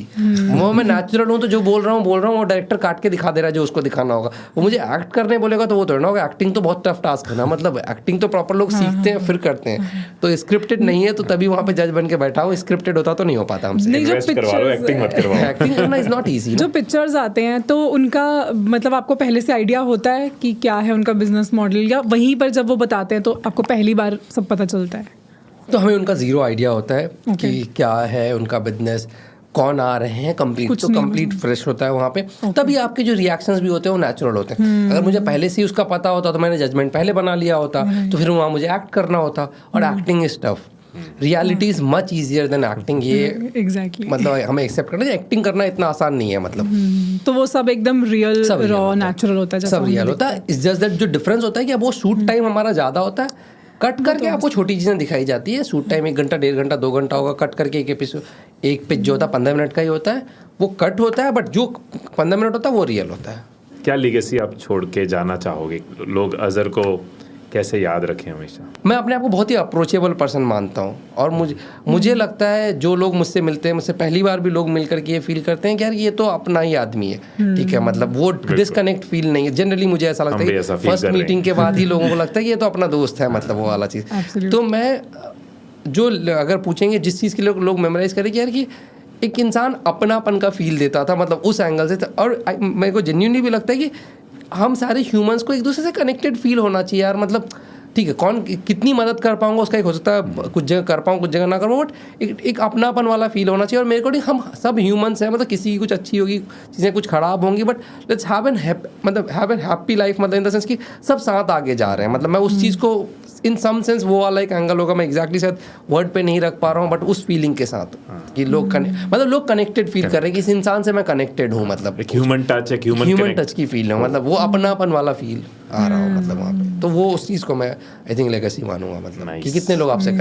वो मैं नेचुरल हूँ तो जो बोल रहा हूँ वो डायरेक्टर काट के दिखा दे रहा है जो उसको दिखाना होगा। वो मुझे एक्ट करने बोलेगा तो वो थोड़ा ना होगा। एक्टिंग तो बहुत टफ टास्क है ना, मतलब एक्टिंग तो प्रॉपर लोग सीखते हैं फिर करते हैं। तो स्क्रिप्टेड नहीं है तो तभी वहाँ पे जज बन के बैठा हूँ। स्क्रिप्टेड होता तो नहीं हो पाता हमसे। नहीं, जो इन्वेस्ट करवा लो, एक्टिंग मत करवाओ। एक्टिंग करना इज नॉट ईजी। जो पिक्चर्स आते हैं तो उनका मतलब आपको पहले से आइडिया होता है कि क्या है उनका बिजनेस मॉडल, या वहीं पर जब वो बताते हैं तो आपको पहली बार सब पता चलता है? तो हमें उनका जीरो आइडिया होता है कि क्या है उनका बिजनेस, कौन आ रहे हैं, कंप्लीट तो कंप्लीट फ्रेश होता है वहाँ पे। तभी आपके जो रिएक्शंस भी होते हैं वो नेचुरल होते हैं। अगर मुझे पहले से ही उसका पता होता तो मैंने जजमेंट पहले बना लिया होता, तो फिर वहाँ मुझे एक्ट करना होता। और acting is tough, reality is much easier than acting. ये एग्जैक्टली मतलब हमें एक्सेप्ट करना है, एक्टिंग करना इतना आसान नहीं है। मतलब तो वो सब एकदम रियल, रॉ, नेचुरल होता है, सब रियल होता है। इट्स जस्ट दैट जो डिफरेंस होता है कि अब वो शूट टाइम हमारा ज़्यादा होता है, कट करके आपको छोटी चीज़ें दिखाई जाती है। शूट टाइम 1 घंटा, 1.5 घंटा, 2 घंटा होगा, कट करके एक एपिसोड, एक पिच जो होता है 15 मिनट का ही होता है, वो कट होता है। बट जो 15 मिनट होता है वो रियल होता है। क्या लीगेसी आप छोड़ के जाना चाहोगे? लोग अजहर को कैसे याद रखें हमेशा? मैं अपने आप को बहुत ही अप्रोचेबल पर्सन मानता हूँ, और मुझे लगता है जो लोग मुझसे मिलते हैं, मुझसे पहली बार भी लोग मिल करके ये फील करते हैं कि यार ये तो अपना ही आदमी है, ठीक है। मतलब वो डिस्कनेक्ट फील नहीं है। जनरली मुझे ऐसा लगता है कि फर्स्ट मीटिंग के बाद ही लोगों को लगता है कि ये तो अपना दोस्त है, मतलब वो वाला चीज़। तो मैं जो अगर पूछेंगे जिस चीज़ के लोग मेमोराइज करें कि यार कि एक इंसान अपनापन का फील देता था, मतलब उस एंगल से। और मेरे को जेन्युइनली भी लगता है कि हम सारे ह्यूमंस को एक दूसरे से कनेक्टेड फील होना चाहिए यार। मतलब ठीक है, कौन कितनी मदद कर पाऊंगा उसका एक हो सकता है, कुछ जगह कर पाऊँ, कुछ जगह ना कर पाऊँ, बट एक अपनापन वाला फील होना चाहिए। और मेरे को हम सब ह्यूमंस हैं, मतलब किसी की कुछ अच्छी होगी, चीज़ें कुछ ख़राब होंगी, but let's have an happy life, मतलब इन द सेंस कि सब साथ आगे जा रहे हैं। मतलब मैं उस चीज़ को इन सम सेंस वो वाला एक एंगल होगा, मैं एग्जैक्टली शायद वर्ड पे नहीं रख पा रहा हूँ, बट उस फीलिंग के साथ कि लोग मतलब लोग कनेक्टेड फील कर रहे हैं कि इस इंसान से मैं कनेक्टेड हूँ। मतलब ह्यूमन टच, एक ह्यूमन टच की फील है, मतलब वो अपनापन वाला फील आ रहा हो, मतलब वहाँ पे। तो वो उस चीज़ को मैं आई थिंक लेगेसी मानूंगा, मतलब कि कितने लोग आपसे कनेक्ट